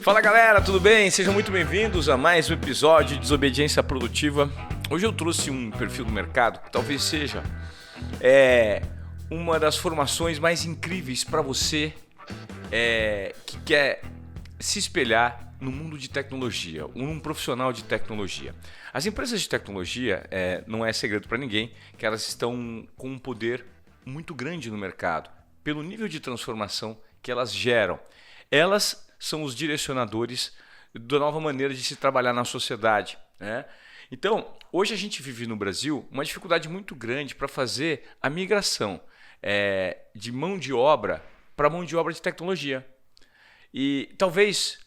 Fala galera, tudo bem? Sejam muito bem-vindos a mais um episódio de Desobediência Produtiva. Hoje eu trouxe um perfil do mercado que talvez seja uma das formações mais incríveis para você que quer se espelhar no mundo de tecnologia, um profissional de tecnologia. As empresas de tecnologia, não é segredo para ninguém, que elas estão com um poder muito grande no mercado, pelo nível de transformação que elas geram. Elas são os direcionadores da nova maneira de se trabalhar na sociedade, né? Então, hoje a gente vive no Brasil uma dificuldade muito grande para fazer a migração de mão de obra para mão de obra de tecnologia. E talvez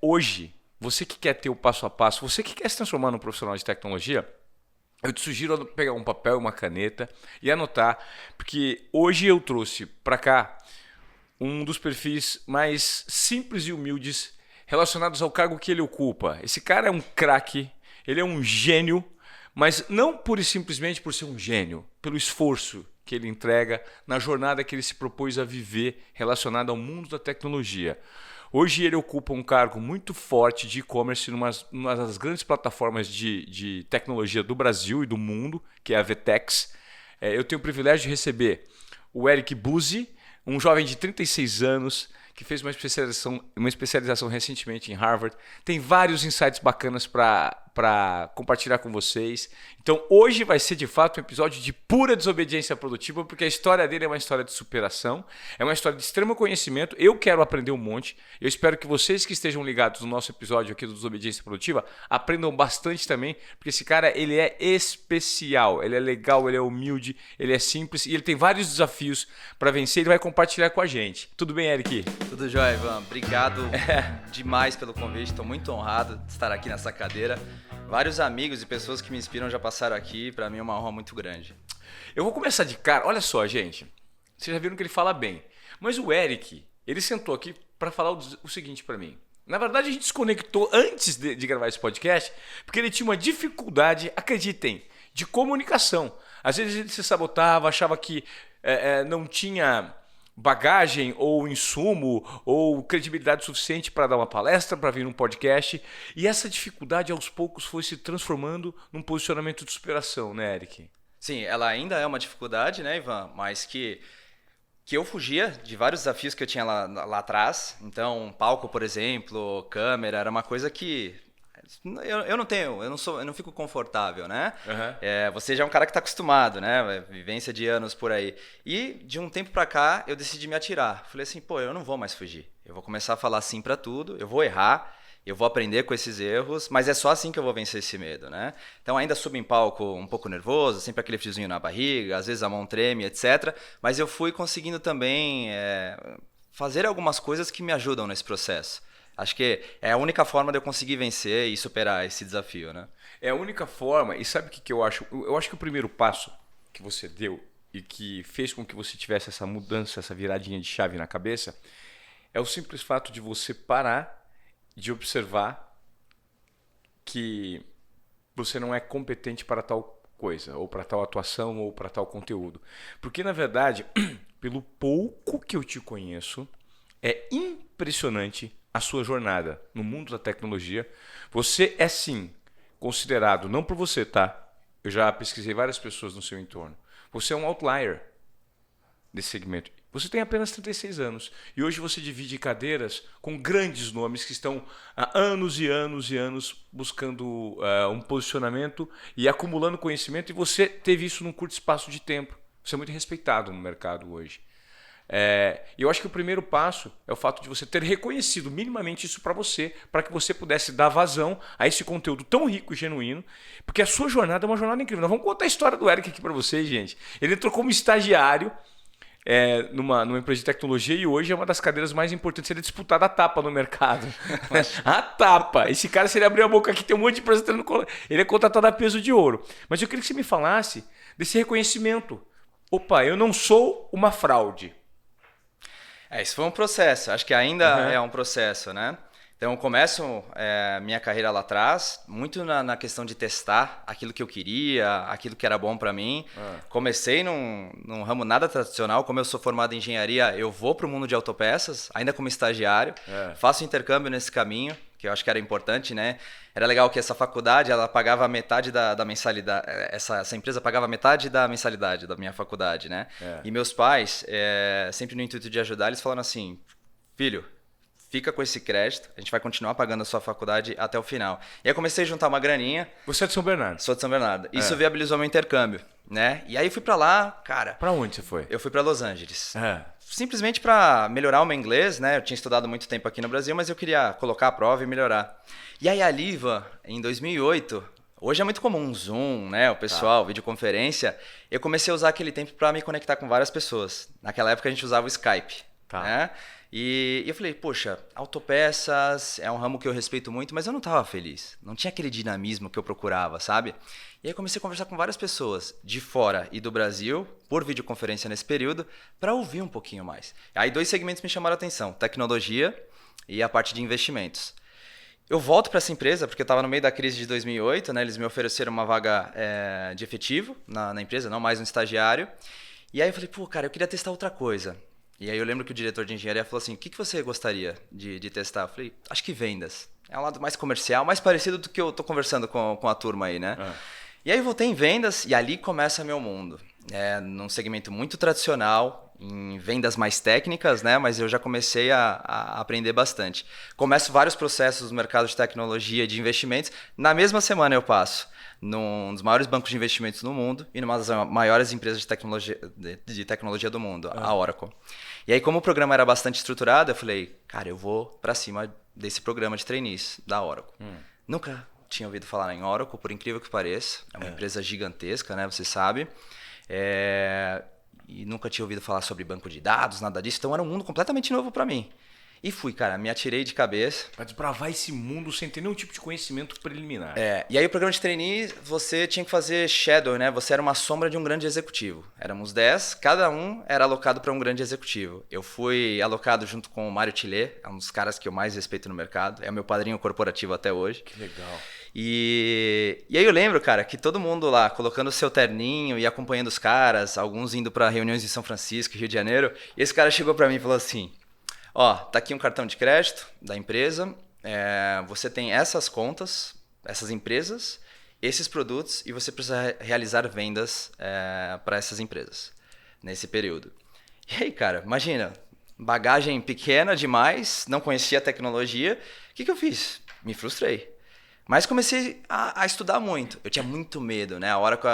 hoje, você que quer ter o passo a passo, você que quer se transformar num profissional de tecnologia, eu te sugiro pegar um papel e uma caneta e anotar, porque hoje eu trouxe para cá um dos perfis mais simples e humildes relacionados ao cargo que ele ocupa. Esse cara é um craque, ele é um gênio, mas não pura e simplesmente por ser um gênio, pelo esforço que ele entrega na jornada que ele se propôs a viver relacionada ao mundo da tecnologia. Hoje ele ocupa um cargo muito forte de e-commerce numa das grandes plataformas de tecnologia do Brasil e do mundo, que é a Vtex. Eu tenho o privilégio de receber o Eric Buzzi, um jovem de 36 anos que fez uma especialização recentemente em Harvard. Tem vários insights bacanas para compartilhar com vocês. Então hoje vai ser de fato um episódio de pura desobediência produtiva, porque a história dele é uma história de superação, é uma história de extremo conhecimento. Eu quero aprender um monte. Eu espero que vocês que estejam ligados no nosso episódio aqui do Desobediência Produtiva aprendam bastante também, porque esse cara ele é especial, ele é legal, ele é humilde, ele é simples e ele tem vários desafios para vencer. Ele vai compartilhar com a gente. Tudo bem, Eric? Tudo jóia, Ivan. Obrigado demais pelo convite. Estou muito honrado de estar aqui nessa cadeira. Vários amigos e pessoas que me inspiram já passaram aqui. Para mim é uma honra muito grande. Eu vou começar de cara. Olha só, gente. Vocês já viram que ele fala bem. Mas o Eric, ele sentou aqui para falar o seguinte para mim. Na verdade, a gente se conectou antes de gravar esse podcast porque ele tinha uma dificuldade, acreditem, de comunicação. Às vezes ele se sabotava, achava que não tinha bagagem ou insumo ou credibilidade suficiente para dar uma palestra, para vir num podcast. E essa dificuldade aos poucos foi se transformando num posicionamento de superação, né, Eric? Sim, ela ainda é uma dificuldade, né, Ivan? Mas que eu fugia de vários desafios que eu tinha lá atrás. Então, palco, por exemplo, câmera, era uma coisa que eu não fico confortável, né? Uhum. Você já é um cara que está acostumado, né? Vivência de anos por aí. E de um tempo para cá, eu decidi me atirar. Falei assim, eu não vou mais fugir. Eu vou começar a falar sim para tudo, eu vou errar, eu vou aprender com esses erros, mas é só assim que eu vou vencer esse medo, né? Então ainda subo em palco um pouco nervoso, sempre aquele friozinho na barriga, às vezes a mão treme, etc. Mas eu fui conseguindo também fazer algumas coisas que me ajudam nesse processo. Acho que é a única forma de eu conseguir vencer e superar esse desafio, né? É a única forma, e sabe o que eu acho? Eu acho que o primeiro passo que você deu e que fez com que você tivesse essa mudança, essa viradinha de chave na cabeça, é o simples fato de você parar de observar que você não é competente para tal coisa, ou para tal atuação, ou para tal conteúdo. Porque, na verdade, pelo pouco que eu te conheço, é impressionante a sua jornada no mundo da tecnologia. Você é sim considerado, não por você, tá? Eu já pesquisei várias pessoas no seu entorno. Você é um outlier desse segmento. Você tem apenas 36 anos e hoje você divide cadeiras com grandes nomes que estão há anos e anos e anos buscando um posicionamento e acumulando conhecimento, e você teve isso num curto espaço de tempo. Você é muito respeitado no mercado hoje. E eu acho que o primeiro passo é o fato de você ter reconhecido minimamente isso para que você pudesse dar vazão a esse conteúdo tão rico e genuíno, porque a sua jornada é uma jornada incrível. Nós vamos contar a história do Eric aqui para vocês, gente. Ele entrou como estagiário numa empresa de tecnologia e hoje é uma das cadeiras mais importantes. Ele é disputado a tapa no mercado. A tapa. Esse cara, se ele abrir a boca aqui, tem um monte de empresa tendo... Ele é contratado a peso de ouro. Mas eu queria que você me falasse desse reconhecimento. Opa, eu não sou uma fraude. Isso foi um processo, acho que ainda é um processo, né? Então, eu começo minha carreira lá atrás, muito na questão de testar aquilo que eu queria, aquilo que era bom para mim. Comecei num ramo nada tradicional, como eu sou formado em engenharia, eu vou para o mundo de autopeças, ainda como estagiário, faço intercâmbio nesse caminho, que eu acho que era importante, né? Era legal que essa faculdade, ela pagava metade da mensalidade, essa empresa pagava metade da mensalidade da minha faculdade, né? E meus pais, sempre no intuito de ajudar, eles falaram assim, filho, fica com esse crédito, a gente vai continuar pagando a sua faculdade até o final. E aí comecei a juntar uma graninha. Você é de São Bernardo? Sou de São Bernardo. Isso viabilizou meu intercâmbio, né? E aí fui pra lá, cara. Pra onde você foi? Eu fui pra Los Angeles. Simplesmente pra melhorar o meu inglês, né? Eu tinha estudado muito tempo aqui no Brasil, mas eu queria colocar a prova e melhorar. E aí a Liva, em 2008, hoje é muito comum Zoom, né? O pessoal, videoconferência. Eu comecei a usar aquele tempo pra me conectar com várias pessoas. Naquela época a gente usava o Skype, né? E eu falei, poxa, autopeças é um ramo que eu respeito muito, mas eu não estava feliz. Não tinha aquele dinamismo que eu procurava, sabe? E aí comecei a conversar com várias pessoas de fora e do Brasil, por videoconferência nesse período, para ouvir um pouquinho mais. Aí 2 segmentos me chamaram a atenção, tecnologia e a parte de investimentos. Eu volto para essa empresa, porque eu estava no meio da crise de 2008, né? Eles me ofereceram uma vaga de efetivo na empresa, não mais um estagiário. E aí eu falei, pô, cara, eu queria testar outra coisa. E aí eu lembro que o diretor de engenharia falou assim, o que você gostaria de testar? Eu falei, acho que vendas. É um lado mais comercial, mais parecido do que eu tô conversando com a turma aí, né? E aí eu voltei em vendas e ali começa meu mundo. Num segmento muito tradicional, em vendas mais técnicas, né? Mas eu já comecei a aprender bastante. Começo vários processos no mercado de tecnologia e de investimentos. Na mesma semana eu passo num dos maiores bancos de investimentos no mundo e numa das maiores empresas de tecnologia do mundo, a Oracle. E aí, como o programa era bastante estruturado, eu falei, cara, eu vou para cima desse programa de trainees da Oracle. Nunca tinha ouvido falar em Oracle, por incrível que pareça. É uma empresa gigantesca, né? Você sabe. E nunca tinha ouvido falar sobre banco de dados, nada disso. Então, era um mundo completamente novo para mim. E fui, cara, me atirei de cabeça. Pra desbravar esse mundo sem ter nenhum tipo de conhecimento preliminar. E aí o programa de trainee, você tinha que fazer shadow, né? Você era uma sombra de um grande executivo. Éramos 10, cada um era alocado para um grande executivo. Eu fui alocado junto com o Mário Tillet, é um dos caras que eu mais respeito no mercado. É o meu padrinho corporativo até hoje. Que legal. E aí eu lembro, cara, que todo mundo lá colocando o seu terninho e acompanhando os caras, alguns indo para reuniões em São Francisco, Rio de Janeiro. E esse cara chegou para mim e falou assim... tá aqui um cartão de crédito da empresa, você tem essas contas, essas empresas, esses produtos e você precisa realizar vendas para essas empresas nesse período. E aí, cara, imagina, bagagem pequena demais, não conhecia a tecnologia, o que eu fiz? Me frustrei. Mas comecei a estudar muito. Eu tinha muito medo, né? A Oracle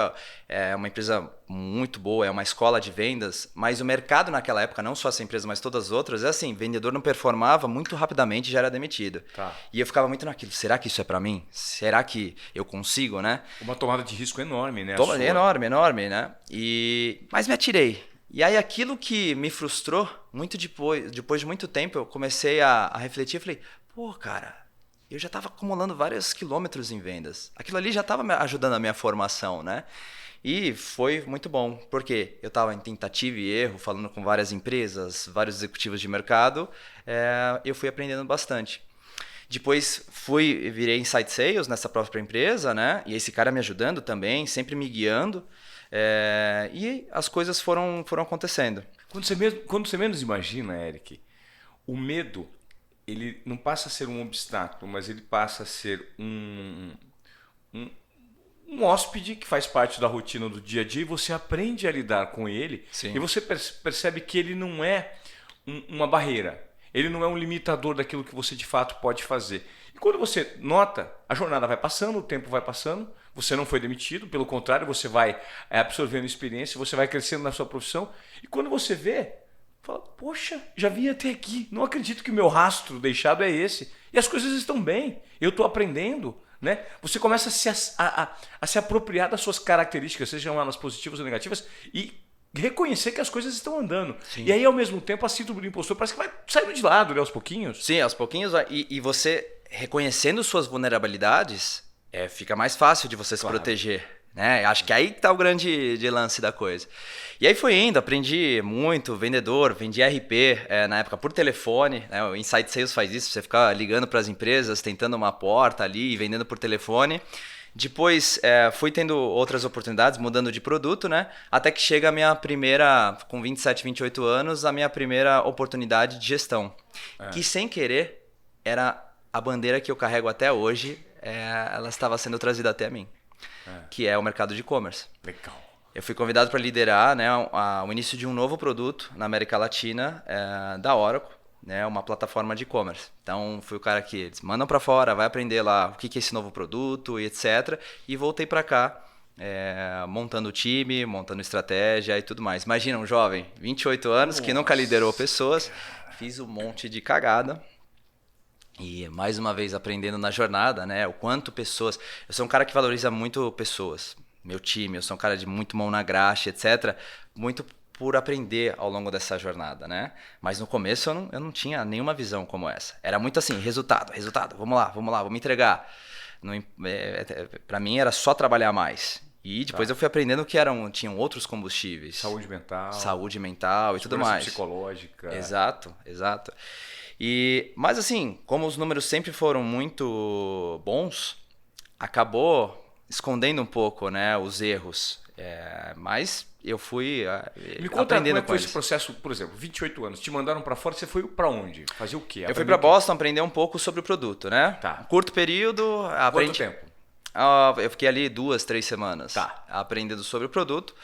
é uma empresa muito boa, é uma escola de vendas, mas o mercado naquela época, não só essa empresa, mas todas as outras, é assim, vendedor não performava, muito rapidamente e já era demitido. E eu ficava muito naquilo, será que isso é pra mim? Será que eu consigo, né? Uma tomada de risco enorme, né? Enorme, né? Mas me atirei. E aí aquilo que me frustrou, muito depois de muito tempo, eu comecei a refletir, eu falei, pô, cara... Eu já estava acumulando vários quilômetros em vendas. Aquilo ali já estava ajudando a minha formação, né? E foi muito bom, porque eu estava em tentativa e erro, falando com várias empresas, vários executivos de mercado, eu fui aprendendo bastante. Depois virei Inside Sales nessa própria empresa, né? E esse cara me ajudando também, sempre me guiando. E as coisas foram acontecendo. Quando você menos imagina, Eric, o medo... ele não passa a ser um obstáculo, mas ele passa a ser um hóspede que faz parte da rotina do dia a dia e você aprende a lidar com ele. Sim. E você percebe que ele não é uma barreira, ele não é um limitador daquilo que você de fato pode fazer. E quando você nota, a jornada vai passando, o tempo vai passando, você não foi demitido, pelo contrário, você vai absorvendo experiência, você vai crescendo na sua profissão e quando você vê, fala, poxa, já vim até aqui, não acredito que o meu rastro deixado é esse. E as coisas estão bem, eu estou aprendendo, né? Você começa a se apropriar das suas características, sejam elas positivas ou negativas, e reconhecer que as coisas estão andando. Sim. E aí, ao mesmo tempo, a síndrome do impostor parece que vai saindo de lado, né, aos pouquinhos. Sim, aos pouquinhos. E você reconhecendo suas vulnerabilidades, fica mais fácil de você se proteger. né? Acho que aí que tá o grande lance da coisa. E aí foi indo, aprendi muito, vendedor, vendi RP na época por telefone, né? O Inside Sales faz isso, você ficar ligando para as empresas, tentando uma porta ali, vendendo por telefone. Depois fui tendo outras oportunidades, mudando de produto, né? Até que chega a minha primeira, com 27, 28 anos, a minha primeira oportunidade de gestão. Que sem querer, era a bandeira que eu carrego até hoje, ela estava sendo trazida até mim. Que é o mercado de e-commerce. Legal. Eu fui convidado para liderar, né, o início de um novo produto na América Latina, da Oracle, né, uma plataforma de e-commerce. Então, fui o cara que eles mandam para fora, vai aprender lá o que é esse novo produto e etc. E voltei para cá, montando o time, montando estratégia e tudo mais. Imagina um jovem, 28 anos, que nunca liderou pessoas, fiz um monte de cagada. E mais uma vez aprendendo na jornada, né? O quanto pessoas... Eu sou um cara que valoriza muito pessoas, meu time, eu sou um cara de muito mão na graxa, etc. Muito por aprender ao longo dessa jornada, né? Mas no começo eu não tinha nenhuma visão como essa. Era muito assim, resultado, vamos lá, vamos entregar. Para mim era só trabalhar mais. E depois eu fui aprendendo que tinham outros combustíveis. Saúde mental e tudo mais. Psicológica. Exato. Mas assim, como os números sempre foram muito bons, acabou escondendo um pouco, né, os erros. Mas eu fui Me conta aprendendo como é que foi eles. esse processo, por exemplo, 28 anos, te mandaram para fora, você foi para onde? Fazer o quê? Eu fui para Boston aprender um pouco sobre o produto, né? Tá. Curto período, Quanto tempo? Eu fiquei ali 2, 3 semanas aprendendo sobre o produto.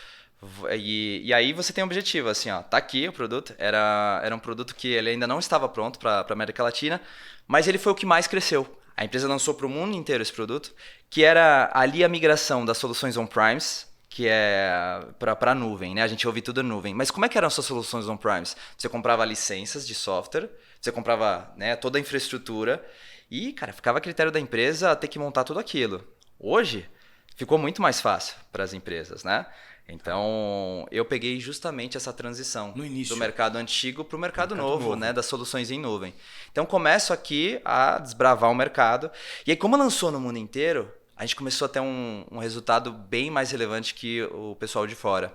E aí você tem um objetivo, assim, ó, tá aqui o produto, era um produto que ele ainda não estava pronto para a América Latina, mas ele foi o que mais cresceu. A empresa lançou para o mundo inteiro esse produto, que era ali a migração das soluções on-premise, que é para a nuvem, né? A gente ouve tudo na nuvem. Mas como é que eram essas soluções on-premise? Você comprava licenças de software, você comprava, né, toda a infraestrutura e, cara, ficava a critério da empresa ter que montar tudo aquilo. Hoje, ficou muito mais fácil para as empresas, né? Então, eu peguei justamente essa transição do mercado antigo para o mercado novo, né, das soluções em nuvem. Então, começo aqui a desbravar o mercado. E aí, como lançou no mundo inteiro, a gente começou a ter um resultado bem mais relevante que o pessoal de fora.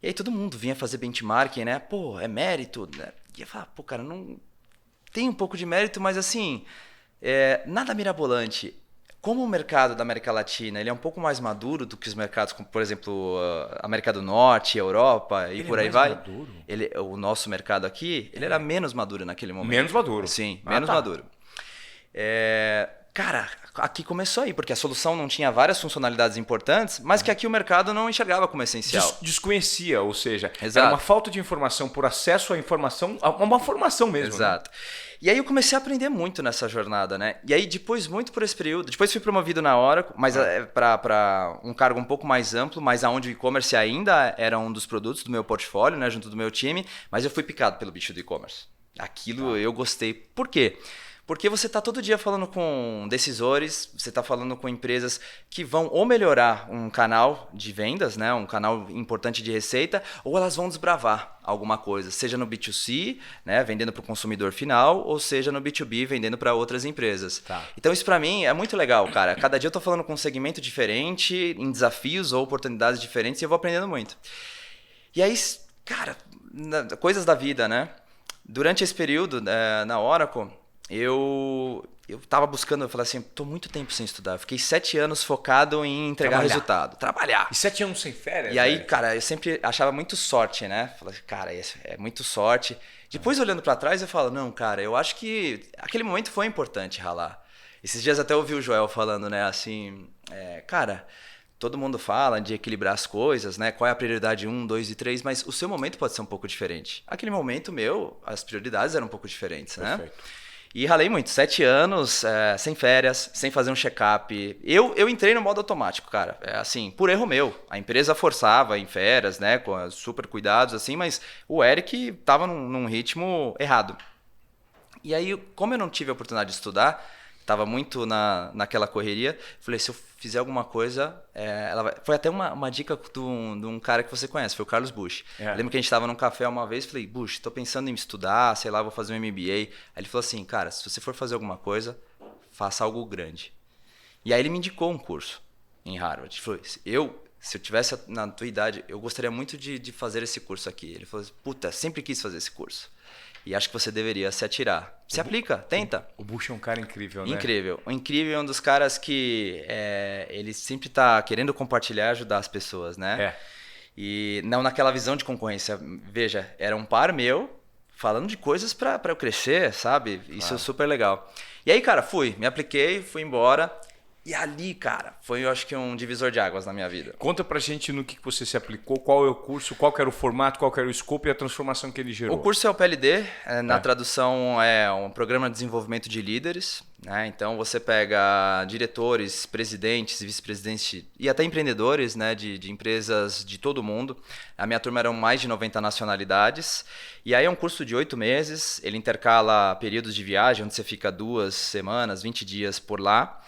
E aí, todo mundo vinha fazer benchmarking, né? Pô, é mérito, né? E eu falava, pô, cara, não tem um pouco de mérito, mas assim, nada mirabolante. Como o mercado da América Latina ele é um pouco mais maduro do que os mercados, como, por exemplo, a América do Norte, Europa e por aí vai. Maduro? O nosso mercado aqui, ele era menos maduro naquele momento. Menos maduro? Sim, menos maduro. Cara, aqui começou aí, porque a solução não tinha várias funcionalidades importantes, mas que aqui o mercado não enxergava como essencial. Desconhecia, ou seja, Exato. Era uma falta de informação por acesso à informação, uma formação mesmo. Exato. Né? E aí eu comecei a aprender muito nessa jornada, né? E aí depois, muito por esse período, depois fui promovido na Oracle, mas para um cargo um pouco mais amplo, mas aonde o e-commerce ainda era um dos produtos do meu portfólio, né, junto do meu time, mas eu fui picado pelo bicho do e-commerce. Aquilo eu gostei. Por quê? Porque você está todo dia falando com decisores, você está falando com empresas que vão ou melhorar um canal de vendas, né, um canal importante de receita, ou elas vão desbravar alguma coisa, seja no B2C, né, vendendo para o consumidor final, ou seja no B2B, vendendo para outras empresas. Tá. Então isso para mim é muito legal, cara. Cada dia eu estou falando com um segmento diferente, em desafios ou oportunidades diferentes, e eu vou aprendendo muito. E aí, cara, coisas da vida, né? Durante esse período na Oracle, eu tava buscando, eu falei assim, tô muito tempo sem estudar. Eu fiquei 7 anos focado em entregar resultado, trabalhar. E 7 anos sem férias? E aí, cara, eu sempre achava muito sorte, né? Falei, cara, isso é muito sorte. Depois, olhando pra trás, eu falo, não, cara, eu acho que aquele momento foi importante ralar. Esses dias até ouvi o Joel falando, né, assim, cara, todo mundo fala de equilibrar as coisas, né? Qual é a prioridade 1, 2 e 3, mas o seu momento pode ser um pouco diferente. Aquele momento meu, as prioridades eram um pouco diferentes, né? Perfeito. E ralei muito, 7 anos, sem férias, sem fazer um check-up. Eu entrei no modo automático, cara. Assim, por erro meu. A empresa forçava em férias, né, com super cuidados, assim, mas o Eric tava num ritmo errado. E aí, como eu não tive a oportunidade de estudar, tava muito naquela correria, falei, se eu fizer alguma coisa, foi até uma dica de um cara que você conhece, foi o Carlos Bush. Lembro que a gente estava num café uma vez, falei, Bush, tô pensando em estudar, sei lá, vou fazer um MBA. Aí ele falou assim, cara, se você for fazer alguma coisa, faça algo grande. E aí ele me indicou um curso. em Harvard. Ele falou, se eu tivesse na tua idade, eu gostaria muito de fazer esse curso aqui. Ele falou, puta, sempre quis fazer esse curso. E acho que você deveria se atirar. Se aplica, tenta. O Bush é um cara incrível, né? Incrível. O incrível é um dos caras que ele sempre tá querendo compartilhar e ajudar as pessoas, né? É. E não naquela visão de concorrência. Veja, era um par meu falando de coisas pra eu crescer, sabe? Isso é super legal. E aí, cara, me apliquei, fui embora. E ali, cara, foi, eu acho que um divisor de águas na minha vida. Conta pra gente no que você se aplicou, qual é o curso, qual que era o formato, qual que era o escopo e a transformação que ele gerou. O curso é o PLD, na tradução é um programa de desenvolvimento de líderes, né? Então você pega diretores, presidentes, vice-presidentes e até empreendedores, né, de empresas de todo mundo. A minha turma eram mais de 90 nacionalidades. E aí é um curso de 8 meses, ele intercala períodos de viagem, onde você fica 2 semanas, 20 dias por lá.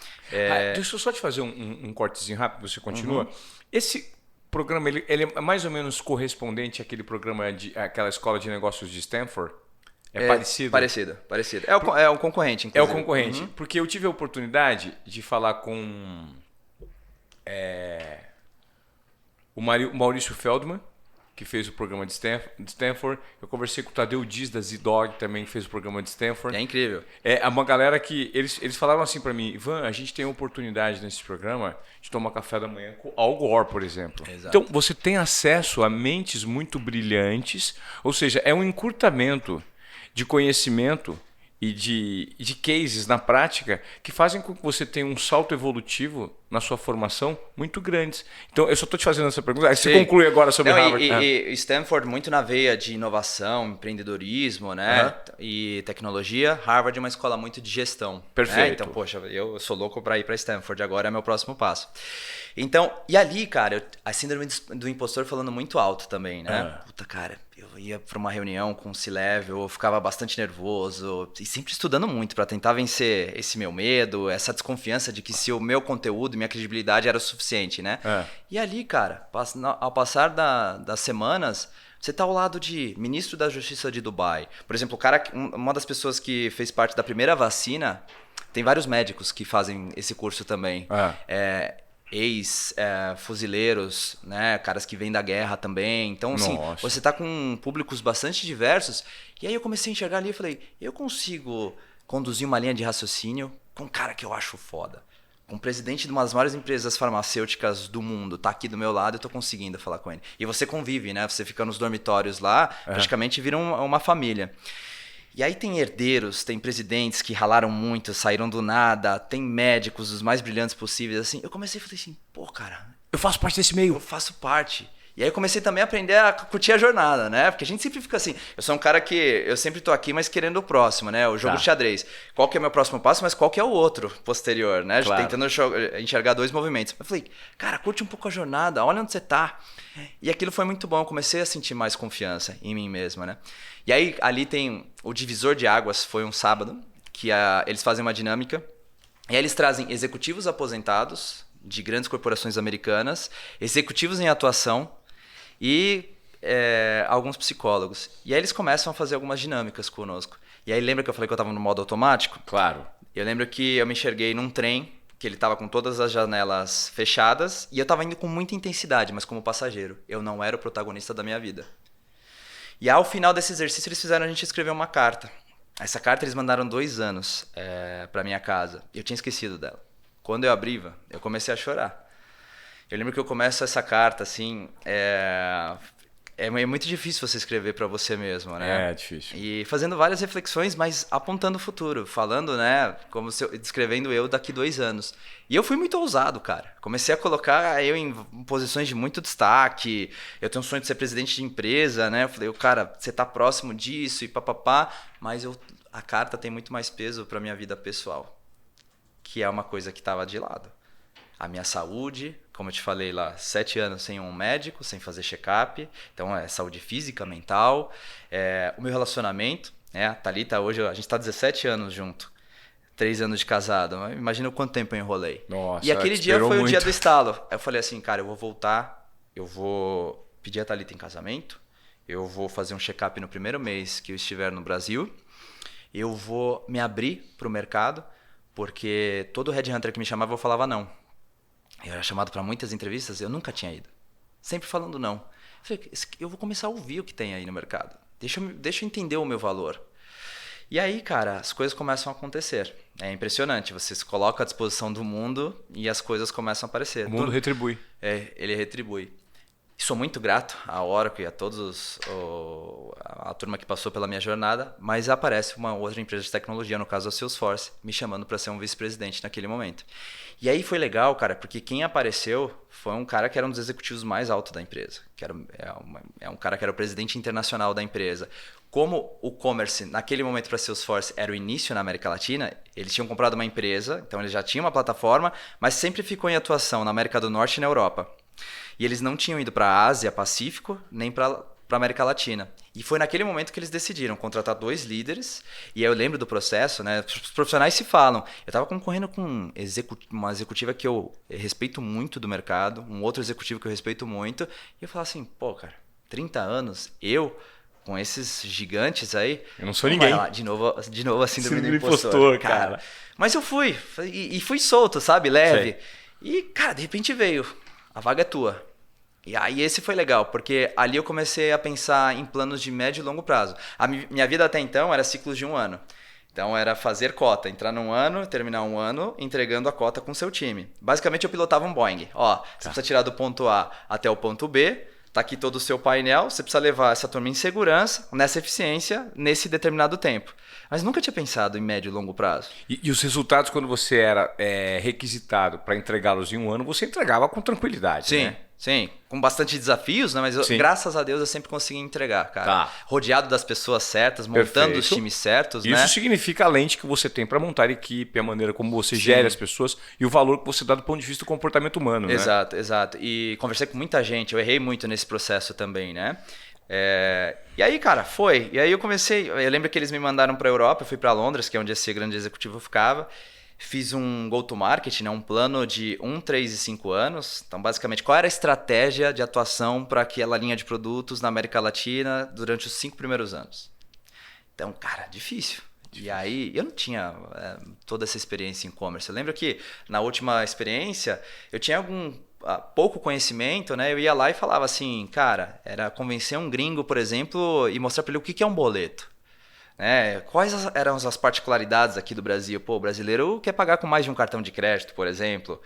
Deixa eu só te fazer um cortezinho rápido, você continua. Esse programa, ele é mais ou menos correspondente àquele programa, àquela escola de negócios de Stanford? É parecido? Parecido. É um concorrente, inclusive. É o concorrente. Porque eu tive a oportunidade de falar com o Maurício Feldman, que fez o programa de Stanford. Eu conversei com o Tadeu Dias da Z-Dog, também que fez o programa de Stanford. É incrível. É uma galera que... Eles falaram assim para mim, Ivan, a gente tem a oportunidade nesse programa de tomar café da manhã com Al Gore, por exemplo. Exato. Então, você tem acesso a mentes muito brilhantes, ou seja, é um encurtamento de conhecimento e de cases na prática que fazem com que você tenha um salto evolutivo na sua formação muito grandes. Então, eu só estou te fazendo essa pergunta. Aí você conclui agora sobre Harvard. E Stanford muito na veia de inovação, empreendedorismo, né? E tecnologia. Harvard é uma escola muito de gestão. Perfeito. Né? Então, poxa, eu sou louco para ir para Stanford. Agora é meu próximo passo. Então, e ali, cara, a síndrome do impostor falando muito alto também, né? Puta, cara, eu ia para uma reunião com o C-Level, eu ficava bastante nervoso e sempre estudando muito para tentar vencer esse meu medo, essa desconfiança de que se o meu conteúdo, minha credibilidade era o suficiente, né? E ali, cara, ao passar das semanas, você tá ao lado de ministro da Justiça de Dubai. Por exemplo, o cara, uma das pessoas que fez parte da primeira vacina, tem vários médicos que fazem esse curso também. Ex-fuzileiros, né? Caras que vêm da guerra também. Então, assim, você tá com públicos bastante diversos. E aí eu comecei a enxergar ali e falei, eu consigo conduzir uma linha de raciocínio com um cara que eu acho foda. Com o presidente de uma das maiores empresas farmacêuticas do mundo, tá aqui do meu lado, eu tô conseguindo falar com ele. E você convive, né? Você fica nos dormitórios lá, praticamente vira uma família. E aí tem herdeiros, tem presidentes que ralaram muito, saíram do nada, tem médicos os mais brilhantes possíveis, assim. Eu comecei a falar assim, pô, cara, eu faço parte desse meio. Eu faço parte. E aí eu comecei também a aprender a curtir a jornada, né? Porque a gente sempre fica assim, eu sou um cara que eu sempre tô aqui, mas querendo o próximo, né? O jogo de xadrez. Qual que é o meu próximo passo, mas qual que é o outro posterior, né? Claro. Tentando enxergar 2 movimentos. Eu falei, cara, curte um pouco a jornada, olha onde você tá. E aquilo foi muito bom, eu comecei a sentir mais confiança em mim mesmo, né? E aí ali tem o divisor de águas, foi um sábado, que eles fazem uma dinâmica, e aí eles trazem executivos aposentados de grandes corporações americanas, executivos em atuação, e alguns psicólogos. E aí eles começam a fazer algumas dinâmicas conosco. E aí lembra que eu falei que eu estava no modo automático? Claro. Eu lembro que eu me enxerguei num trem, que ele estava com todas as janelas fechadas, e eu estava indo com muita intensidade, mas como passageiro. Eu não era o protagonista da minha vida. E ao final desse exercício eles fizeram a gente escrever uma carta. Essa carta eles mandaram 2 anos para minha casa. Eu tinha esquecido dela. Quando eu abri, eu comecei a chorar. Eu lembro que eu começo essa carta, assim, é muito difícil você escrever para você mesmo, né? É difícil. E fazendo várias reflexões, mas apontando o futuro, falando, né, como se descrevendo eu daqui 2 anos. E eu fui muito ousado, cara. Comecei a colocar eu em posições de muito destaque. Eu tenho um sonho de ser presidente de empresa, né? Eu falei, cara, você tá próximo disso e papapá, mas a carta tem muito mais peso para minha vida pessoal, que é uma coisa que estava de lado. A minha saúde, como eu te falei lá, 7 anos sem um médico, sem fazer check-up. Então, saúde física, mental. O meu relacionamento, a Thalita hoje, a gente está 17 anos junto. 3 anos de casado. Imagina o quanto tempo eu enrolei. Nossa, e aquele dia foi muito. O dia do estalo. Eu falei assim, cara, eu vou voltar, eu vou pedir a Thalita em casamento, eu vou fazer um check-up no primeiro mês que eu estiver no Brasil, eu vou me abrir para o mercado, porque todo headhunter que me chamava eu falava não. Eu era chamado para muitas entrevistas, eu nunca tinha ido. Sempre falando não. Eu falei, eu vou começar a ouvir o que tem aí no mercado. Deixa eu entender o meu valor. E aí, cara, as coisas começam a acontecer. É impressionante. Você se coloca à disposição do mundo e as coisas começam a aparecer. O mundo retribui. Ele retribui. E sou muito grato à Oracle e a todos a turma que passou pela minha jornada, mas aparece uma outra empresa de tecnologia, no caso a Salesforce, me chamando para ser um vice-presidente naquele momento. E aí foi legal, cara, porque quem apareceu foi um cara que era um dos executivos mais altos da empresa, é um cara que era o presidente internacional da empresa. Como o commerce, naquele momento para a Salesforce, era o início na América Latina, eles tinham comprado uma empresa, então eles já tinham uma plataforma, mas sempre ficou em atuação na América do Norte e na Europa. E eles não tinham ido para a Ásia, Pacífico, nem para a América Latina. E foi naquele momento que eles decidiram contratar 2 líderes. E aí eu lembro do processo, né? Os profissionais se falam. Eu estava concorrendo com uma executiva que eu respeito muito do mercado, um outro executivo que eu respeito muito. E eu falava assim, pô, cara, 30 anos, eu com esses gigantes aí... Eu não sou ninguém. Lá, de novo a síndrome do impostor, cara. Mas eu fui. E fui solto, sabe? Leve. Sei. E, cara, de repente veio. A vaga é tua. E aí esse foi legal, porque ali eu comecei a pensar em planos de médio e longo prazo. A minha vida até então era ciclos de 1 ano. Então era fazer cota, entrar num ano, terminar um ano, entregando a cota com o seu time. Basicamente eu pilotava um Boeing. Ó, você precisa tirar do ponto A até o ponto B, tá aqui todo o seu painel, você precisa levar essa turma em segurança, nessa eficiência, nesse determinado tempo. Mas nunca tinha pensado em médio e longo prazo. E os resultados, quando você era requisitado para entregá-los em 1 ano, você entregava com tranquilidade, sim, né? Sim, com bastante desafios, né? Mas graças a Deus eu sempre consegui entregar, cara. Tá. Rodeado das pessoas certas, montando os times certos, Isso, né? Isso significa a lente que você tem para montar a equipe, a maneira como você gere as pessoas e o valor que você dá do ponto de vista do comportamento humano, exato, né? Exato. E conversei com muita gente, eu errei muito nesse processo também, né? E aí, cara, foi. E aí eu comecei. Eu lembro que eles me mandaram para a Europa, eu fui para Londres, que é onde esse grande executivo ficava. Fiz um go-to-market, né, um plano de 1, 3 e 5 anos. Então, basicamente, qual era a estratégia de atuação para aquela linha de produtos na América Latina durante os 5 primeiros anos? Então, cara, difícil. E aí, eu não tinha toda essa experiência em e-commerce. Eu lembro que na última experiência, eu tinha pouco conhecimento, né? Eu ia lá e falava assim, cara, era convencer um gringo, por exemplo, e mostrar para ele o que é um boleto. Quais eram as particularidades aqui do Brasil? Pô, o brasileiro quer pagar com mais de um cartão de crédito, por exemplo.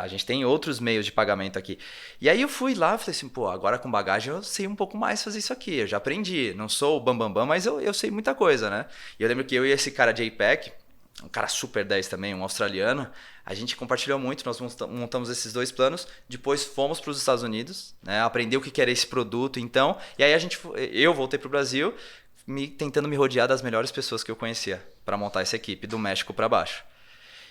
A gente tem outros meios de pagamento aqui. E aí eu fui lá e falei assim, pô, agora com bagagem eu sei um pouco mais fazer isso aqui. Eu já aprendi. Não sou o bambambam, mas eu sei muita coisa, né? E eu lembro que eu e esse cara JPEG, um cara super 10 também, um australiano, a gente compartilhou muito, nós montamos esses 2 planos, depois fomos para os Estados Unidos, né? Aprender o que era esse produto, então. E aí eu voltei para o Brasil, tentando me rodear das melhores pessoas que eu conhecia para montar essa equipe, do México para baixo.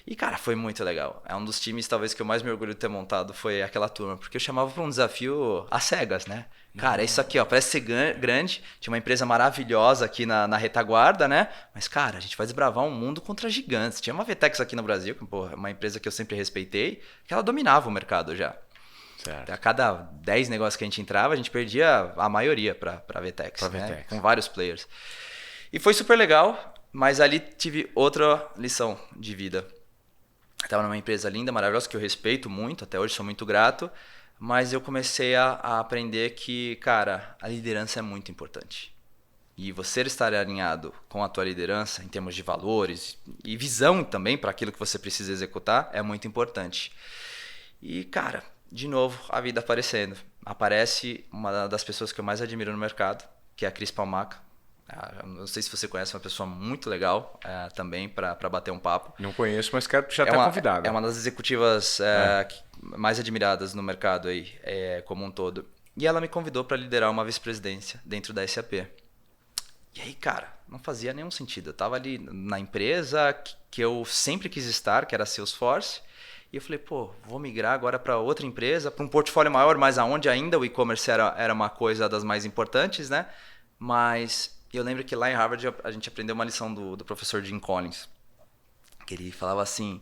E, cara, foi muito legal. É um dos times, talvez, que eu mais me orgulho de ter montado, foi aquela turma, porque eu chamava para um desafio às cegas, né? Cara, é isso aqui, ó, parece ser grande, tinha uma empresa maravilhosa aqui na retaguarda, né? Mas, cara, a gente vai desbravar um mundo contra gigantes. Tinha uma Vetex aqui no Brasil, que, pô, é uma empresa que eu sempre respeitei, que ela dominava o mercado já. Certo. A cada 10 negócios que a gente entrava, a gente perdia a maioria para a Vetex, né? Com vários players. E foi super legal, mas ali tive outra lição de vida. Eu estava numa empresa linda, maravilhosa, que eu respeito muito, até hoje sou muito grato, mas eu comecei a aprender que, cara, a liderança é muito importante. E você estar alinhado com a tua liderança, em termos de valores e visão também para aquilo que você precisa executar, é muito importante. E, cara, de novo, a vida aparecendo. Aparece uma das pessoas que eu mais admiro no mercado, que é a Cris Palmaca. Não sei se você conhece, uma pessoa muito legal também para bater um papo. Não conheço, mas quero já estar convidado. É uma das executivas mais admiradas no mercado aí, como um todo. E ela me convidou para liderar uma vice-presidência dentro da SAP. E aí, cara, não fazia nenhum sentido. Eu estava ali na empresa que eu sempre quis estar, que era a Salesforce. E eu falei, pô, vou migrar agora para outra empresa, para um portfólio maior, mas aonde ainda o e-commerce era uma coisa das mais importantes, né? Mas eu lembro que lá em Harvard a gente aprendeu uma lição do professor Jim Collins, que ele falava assim,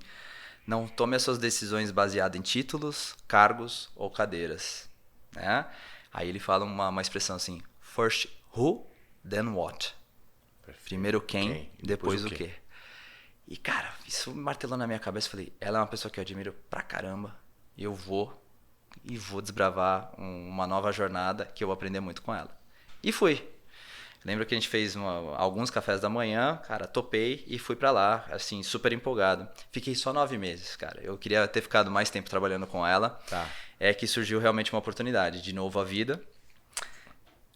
não tome as suas decisões baseadas em títulos, cargos ou cadeiras, né? Aí ele fala uma expressão assim, first who, then what. Perfeito. Primeiro quem, depois o quê. E, cara, isso martelou na minha cabeça. Falei, ela é uma pessoa que eu admiro pra caramba. eu vou desbravar uma nova jornada que eu vou aprender muito com ela. E fui. Lembro que a gente fez alguns cafés da manhã, cara, topei e fui pra lá, assim, super empolgado. Fiquei só 9 meses, cara. Eu queria ter ficado mais tempo trabalhando com ela. Tá. É que surgiu realmente uma oportunidade. De novo a vida.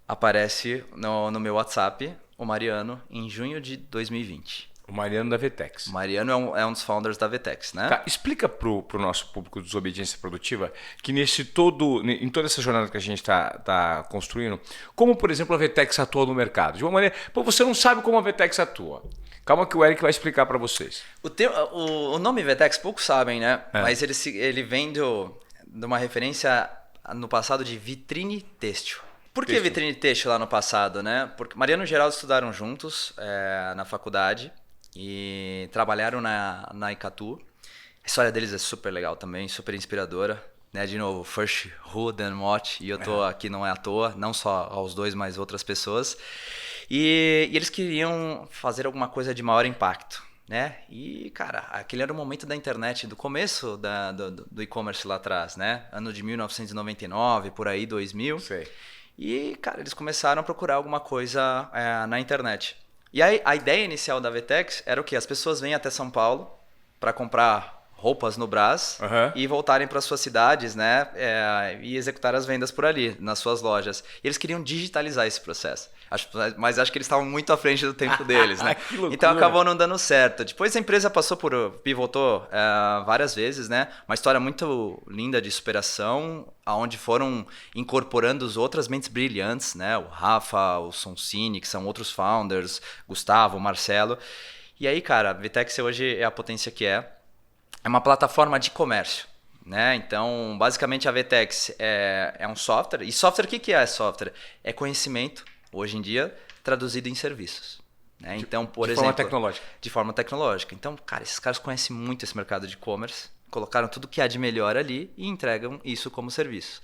Aparece no meu WhatsApp o Mariano em junho de 2020. O Mariano da Vtex. O Mariano é um dos founders da Vtex, né? Tá, explica pro nosso público de Desobediência Produtiva que em toda essa jornada que a gente tá construindo, como, por exemplo, a Vtex atua no mercado. De uma maneira, você não sabe como a Vtex atua. Calma que o Eric vai explicar para vocês. O nome Vtex, poucos sabem, né? Mas ele vem de uma referência no passado de vitrine têxtil. Por que vitrine têxtil lá no passado, né? Porque Mariano e Geraldo estudaram juntos na faculdade e trabalharam na Icatu. A história deles é super legal também, super inspiradora. Né? De novo, first who, then what. E eu tô aqui não é à toa, não só aos dois, mas outras pessoas. E eles queriam fazer alguma coisa de maior impacto. Né? E, cara, aquele era o momento da internet, do começo do e-commerce lá atrás, né? Ano de 1999, por aí, 2000. Sei. E, cara, eles começaram a procurar alguma coisa na internet. E aí, a ideia inicial da Vtex era o quê? As pessoas vêm até São Paulo para comprar roupas no Brás e voltarem para suas cidades, né? E executar as vendas por ali, nas suas lojas. E eles queriam digitalizar esse processo. Mas acho que eles estavam muito à frente do tempo deles, né? Que loucura. Então acabou não dando certo. Depois a empresa pivotou várias vezes, né? Uma história muito linda de superação, onde foram incorporando as outras mentes brilhantes, né? O Rafa, o Sonsini, que são outros founders, Gustavo, Marcelo. E aí, cara, a Vtex hoje é a potência que é. É uma plataforma de comércio. Né? Então, basicamente a Vtex é um software. E software, o que é software? É conhecimento, hoje em dia, traduzido em serviços. Né? Então, por exemplo, forma tecnológica. De forma tecnológica. Então, cara, esses caras conhecem muito esse mercado de e-commerce, colocaram tudo que há de melhor ali e entregam isso como serviço.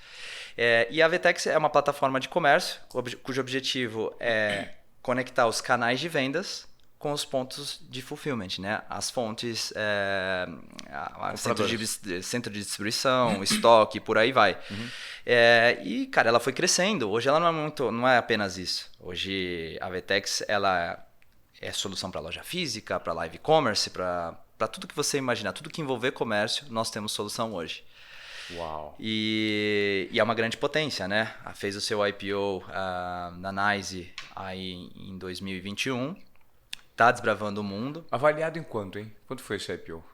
E a Vtex é uma plataforma de comércio, cujo objetivo é conectar os canais de vendas com os pontos de fulfillment, né? As fontes, centro de distribuição, estoque, por aí vai. E, cara, ela foi crescendo. Hoje ela não é apenas isso. Hoje a Vtex, ela é solução para loja física, para live commerce, para tudo que você imaginar, tudo que envolver comércio, nós temos solução hoje. Uau. E é uma grande potência, né? Fez o seu IPO na NYSE aí em 2021. Tá desbravando o mundo. Avaliado em quanto, hein? Quanto foi esse IPO?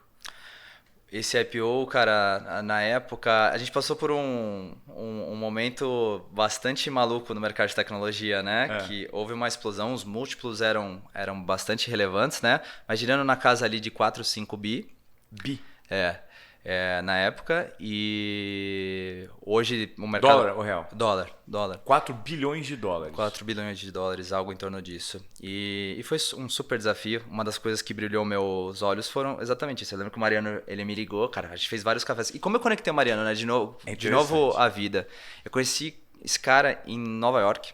Esse IPO, cara, na época, a gente passou por um momento bastante maluco no mercado de tecnologia, né? Que houve uma explosão, os múltiplos eram bastante relevantes, né? Mas girando na casa ali de 4, 5 bi. Na época, e hoje o mercado... Dólar ou real? Dólar. 4 bilhões de dólares. 4 bilhões de dólares, algo em torno disso. E foi um super desafio. Uma das coisas que brilhou meus olhos foram exatamente isso. Eu lembro que o Mariano, ele me ligou, cara, a gente fez vários cafés. E como eu conectei o Mariano, né, de novo a vida. Eu conheci esse cara em Nova York.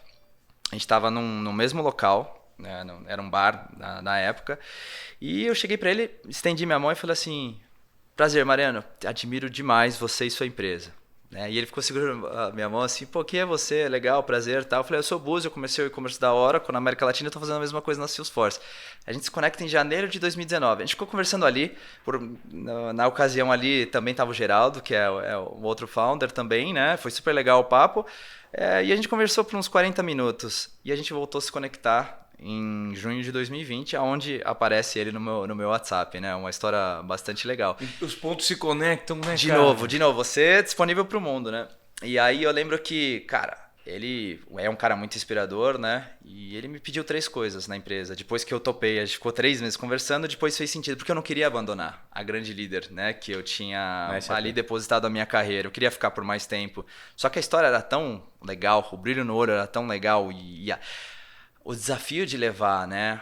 A gente estava no mesmo local, né, era um bar na época. E eu cheguei para ele, estendi minha mão e falei assim... Prazer, Mariano. Admiro demais você e sua empresa. Né? E ele ficou segurando a minha mão assim, pô, quem é você? Legal, prazer, tal. Eu falei, eu sou o Búzio, eu comecei o e-commerce da Oracle na América Latina, eu tô fazendo a mesma coisa na Salesforce. A gente se conecta em janeiro de 2019. A gente ficou conversando ali, na ocasião ali também tava o Geraldo, que é o outro founder também, né? Foi super legal o papo. E a gente conversou por uns 40 minutos. E a gente voltou a se conectar em junho de 2020, onde aparece ele no meu WhatsApp, né? Uma história bastante legal. E os pontos se conectam, né, de novo, você é disponível para o mundo, né? E aí eu lembro que, cara, ele é um cara muito inspirador, né? E ele me pediu 3 coisas na empresa. Depois que eu topei, a gente ficou 3 meses conversando, depois fez sentido, porque eu não queria abandonar a grande líder, né? Que eu tinha ali depositado a minha carreira. Eu queria ficar por mais tempo. Só que a história era tão legal, o brilho no olho era tão legal e o desafio de levar, né,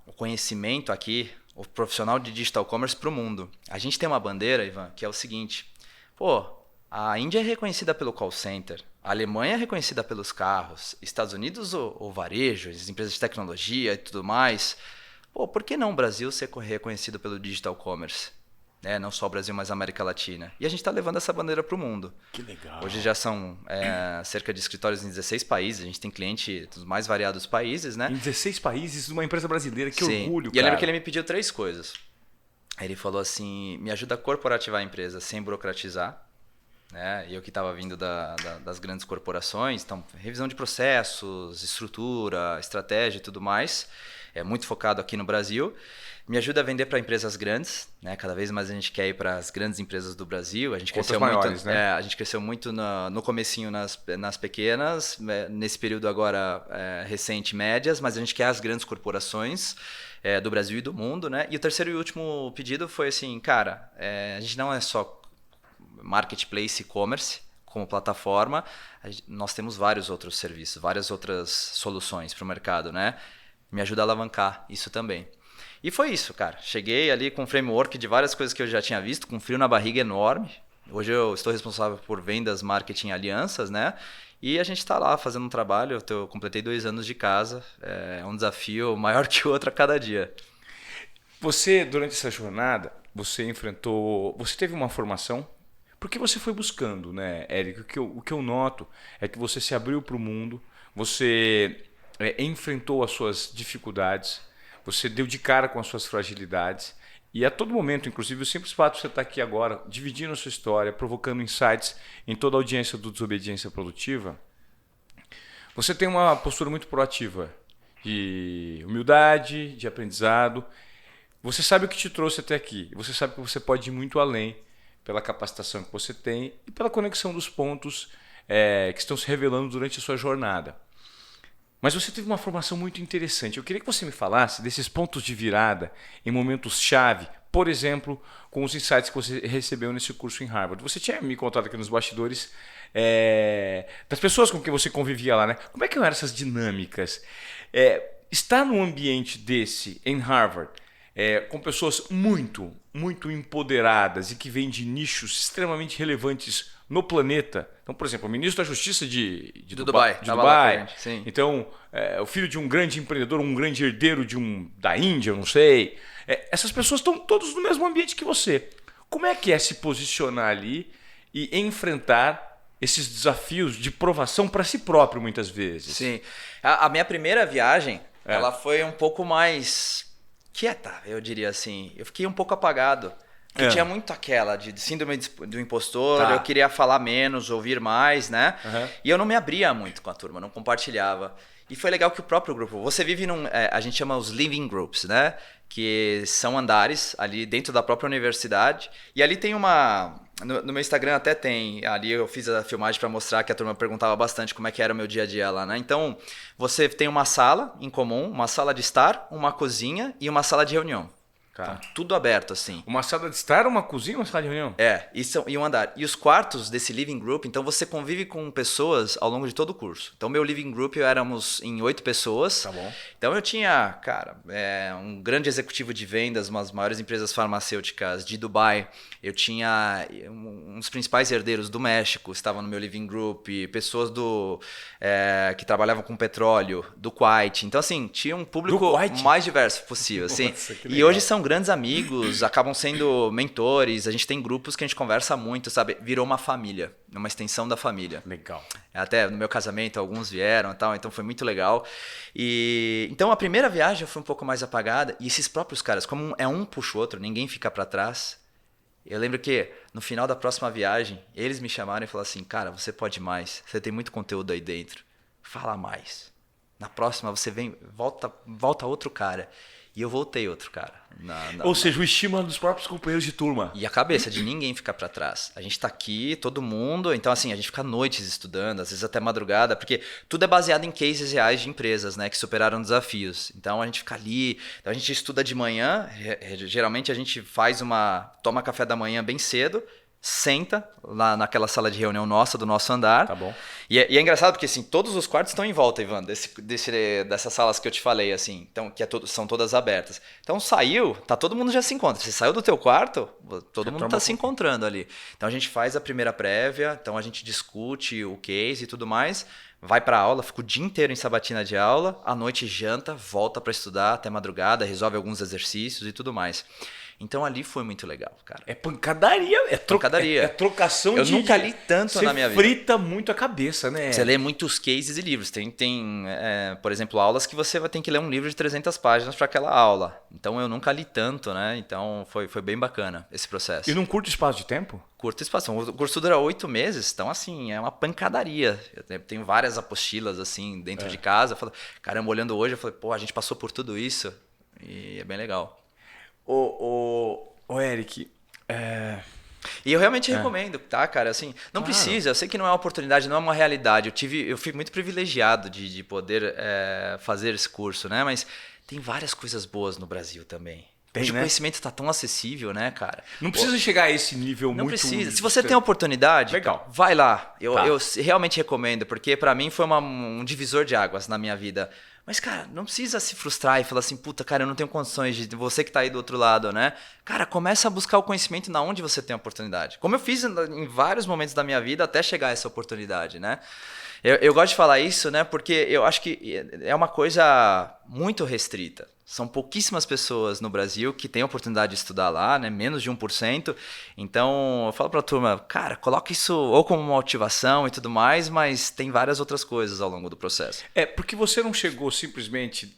o conhecimento aqui, o profissional de digital commerce para o mundo. A gente tem uma bandeira, Ivan, que é o seguinte. Pô, a Índia é reconhecida pelo call center, a Alemanha é reconhecida pelos carros, Estados Unidos o varejo, as empresas de tecnologia e tudo mais. Pô, por que não o Brasil ser reconhecido pelo digital commerce? né? Não só o Brasil, mas a América Latina. E a gente está levando essa bandeira para o mundo. Que legal. Hoje já são cerca de escritórios em 16 países, a gente tem cliente dos mais variados países, né? Em 16 países, uma empresa brasileira, que Sim. orgulho, E eu cara. lembro que ele me pediu 3 coisas. Aí ele falou assim, me ajuda a corporativar a empresa sem burocratizar, né? Eu que estava vindo das grandes corporações, então revisão de processos, estrutura, estratégia e tudo mais, é muito focado aqui no Brasil. Me ajuda a vender para empresas grandes, né? Cada vez mais a gente quer ir para as grandes empresas do Brasil. A gente cresceu maiores, muito, né? a gente cresceu muito no comecinho nas pequenas, nesse período agora recente médias, mas a gente quer as grandes corporações do Brasil e do mundo, né? E o terceiro e último pedido foi assim, cara, a gente não é só marketplace e-commerce como plataforma, nós temos vários outros serviços, várias outras soluções para o mercado, né? Me ajuda a alavancar isso também. E foi isso, cara. Cheguei ali com um framework de várias coisas que eu já tinha visto, com um frio na barriga enorme. Hoje eu estou responsável por vendas, marketing e alianças, né? E a gente está lá fazendo um trabalho. Eu completei 2 anos de casa. É um desafio maior que o outro a cada dia. Você, durante essa jornada, você teve uma formação? Porque você foi buscando, né, Érico? O que eu noto é que você se abriu para o mundo, você enfrentou as suas dificuldades, você deu de cara com as suas fragilidades e a todo momento, inclusive o simples fato de você estar aqui agora, dividindo a sua história, provocando insights em toda a audiência do Desobediência Produtiva, você tem uma postura muito proativa de humildade, de aprendizado. Você sabe o que te trouxe até aqui. Você sabe que você pode ir muito além pela capacitação que você tem e pela conexão dos pontos que estão se revelando durante a sua jornada. Mas você teve uma formação muito interessante. Eu queria que você me falasse desses pontos de virada em momentos-chave, por exemplo, com os insights que você recebeu nesse curso em Harvard. Você tinha me contado aqui nos bastidores das pessoas com quem você convivia lá, né? Como é que eram essas dinâmicas? Estar num ambiente desse, em Harvard, com pessoas muito, muito empoderadas e que vêm de nichos extremamente relevantes no planeta. Então, por exemplo, o ministro da Justiça de Dubai. Sim. Então, o filho de um grande empreendedor, um grande herdeiro da Índia, eu não sei. Essas pessoas estão todos no mesmo ambiente que você. Como é que é se posicionar ali e enfrentar esses desafios de provação para si próprio, muitas vezes? Sim. A minha primeira viagem, ela foi um pouco mais quieta, eu diria assim. Eu fiquei um pouco apagado. Porque tinha muito aquela de síndrome do impostor, eu queria falar menos, ouvir mais, né? Uhum. E eu não me abria muito com a turma, não compartilhava. E foi legal que o próprio grupo, você vive a gente chama os living groups, né? Que são andares ali dentro da própria universidade. E ali tem no meu Instagram até tem, ali eu fiz a filmagem para mostrar que a turma perguntava bastante como é que era o meu dia a dia lá, né? Então, você tem uma sala em comum, uma sala de estar, uma cozinha e uma sala de reunião. Então, tudo aberto, assim. Uma sala de estar, uma cozinha, uma sala de reunião? E um andar. E os quartos desse living group, então você convive com pessoas ao longo de todo o curso. Então, meu living group, éramos em 8 pessoas. Tá bom. Então, eu tinha, cara, um grande executivo de vendas, umas maiores empresas farmacêuticas de Dubai. Eu tinha um dos principais herdeiros do México, estavam no meu living group. Pessoas que trabalhavam com petróleo, do Kuwait. Então, assim, tinha um público mais diverso possível. Assim. Nossa, e hoje são grandes amigos, acabam sendo mentores, a gente tem grupos que a gente conversa muito, sabe? Virou uma família, uma extensão da família. Legal. Até no meu casamento alguns vieram e tal, então foi muito legal. Então a primeira viagem foi um pouco mais apagada e esses próprios caras, como um puxa o outro, ninguém fica para trás. Eu lembro que no final da próxima viagem, eles me chamaram e falaram assim, cara, você pode mais, você tem muito conteúdo aí dentro, fala mais. Na próxima você vem, volta outro cara. E eu voltei outro cara. Ou seja, o estímulo dos próprios companheiros de turma. E a cabeça de ninguém ficar para trás. A gente tá aqui, todo mundo. Então, assim, a gente fica noites estudando, às vezes até madrugada, porque tudo é baseado em cases reais de empresas, né, que superaram desafios. Então, a gente fica ali, então a gente estuda de manhã. Geralmente, a gente toma café da manhã bem cedo, senta lá naquela sala de reunião nossa, do nosso andar. Tá bom. E é engraçado porque, assim, todos os quartos estão em volta, Ivan, dessas salas que eu te falei, assim, então, são todas abertas. Então, saiu, todo mundo já se encontra. Você saiu do teu quarto, todo mundo está se encontrando ali. Então, a gente faz a primeira prévia, então a gente discute o case e tudo mais, vai para aula, fica o dia inteiro em sabatina de aula, à noite janta, volta para estudar até madrugada, resolve alguns exercícios e tudo mais. Então ali foi muito legal, cara. É pancadaria, Pancadaria. É trocação Eu de... nunca li tanto na minha vida. Você frita muito a cabeça, né? Você lê muitos cases e livros. Por exemplo, aulas que você vai ter que ler um livro de 300 páginas para aquela aula. Então eu nunca li tanto, né? Então foi bem bacana esse processo. E num curto espaço de tempo? Curto espaço. O curso dura 8 meses, então assim, é uma pancadaria. Eu tenho várias apostilas assim dentro de casa. Eu falo, caramba, olhando hoje, eu falei, pô, a gente passou por tudo isso e é bem legal. Ô Eric, E eu realmente recomendo, tá, cara? Assim, não precisa, eu sei que não é uma oportunidade, não é uma realidade. Eu fui muito privilegiado de poder fazer esse curso, né? Mas tem várias coisas boas no Brasil também. Hoje o conhecimento está tão acessível, né, cara? Não precisa chegar a esse nível não muito... Não precisa. Se você tem a oportunidade, legal, vai lá. Eu realmente recomendo, porque para mim foi um divisor de águas na minha vida. Mas, cara, não precisa se frustrar e falar assim, puta, cara, eu não tenho condições de você que tá aí do outro lado, né? Cara, começa a buscar o conhecimento na onde você tem a oportunidade. Como eu fiz em vários momentos da minha vida até chegar a essa oportunidade, né? Eu gosto de falar isso, né? Porque eu acho que é uma coisa muito restrita. São pouquíssimas pessoas no Brasil que têm a oportunidade de estudar lá, né? Menos de 1%. Então, eu falo para a turma, cara, coloca isso ou como motivação e tudo mais, mas tem várias outras coisas ao longo do processo. Porque você não chegou simplesmente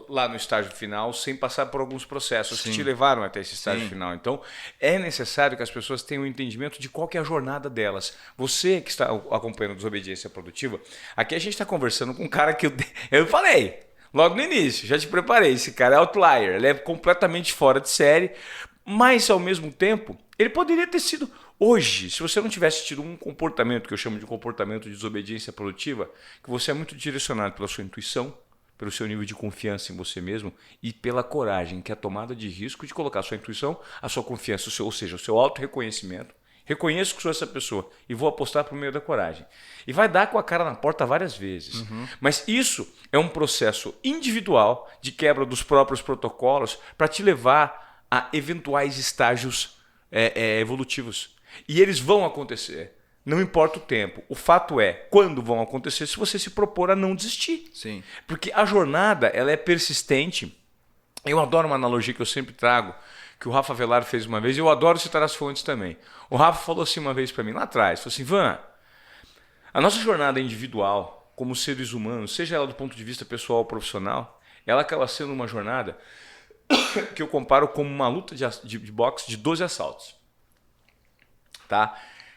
lá no estágio final sem passar por alguns processos que te levaram até esse estágio final. Então, é necessário que as pessoas tenham um entendimento de qual que é a jornada delas. Você que está acompanhando a Desobediência Produtiva, aqui a gente está conversando com um cara que eu falei... Logo no início, já te preparei. Esse cara é outlier, ele é completamente fora de série, mas ao mesmo tempo, ele poderia ter sido hoje, se você não tivesse tido um comportamento que eu chamo de comportamento de desobediência produtiva, que você é muito direcionado pela sua intuição, pelo seu nível de confiança em você mesmo e pela coragem, que é a tomada de risco de colocar a sua intuição, a sua confiança, ou seja, o seu auto-reconhecimento. Reconheço que sou essa pessoa e vou apostar por meio da coragem. E vai dar com a cara na porta várias vezes. Mas isso é um processo individual de quebra dos próprios protocolos para te levar a eventuais estágios evolutivos. E eles vão acontecer. Não importa o tempo. O fato é, quando vão acontecer, se você se propor a não desistir. Sim. Porque a jornada ela é persistente. Eu adoro uma analogia que eu sempre trago, que o Rafa Velar fez uma vez, e eu adoro citar as fontes também. O Rafa falou assim uma vez para mim, lá atrás, falou assim, Van, a nossa jornada individual, como seres humanos, seja ela do ponto de vista pessoal ou profissional, ela acaba sendo uma jornada que eu comparo como uma luta de boxe de 12 assaltos. Tá?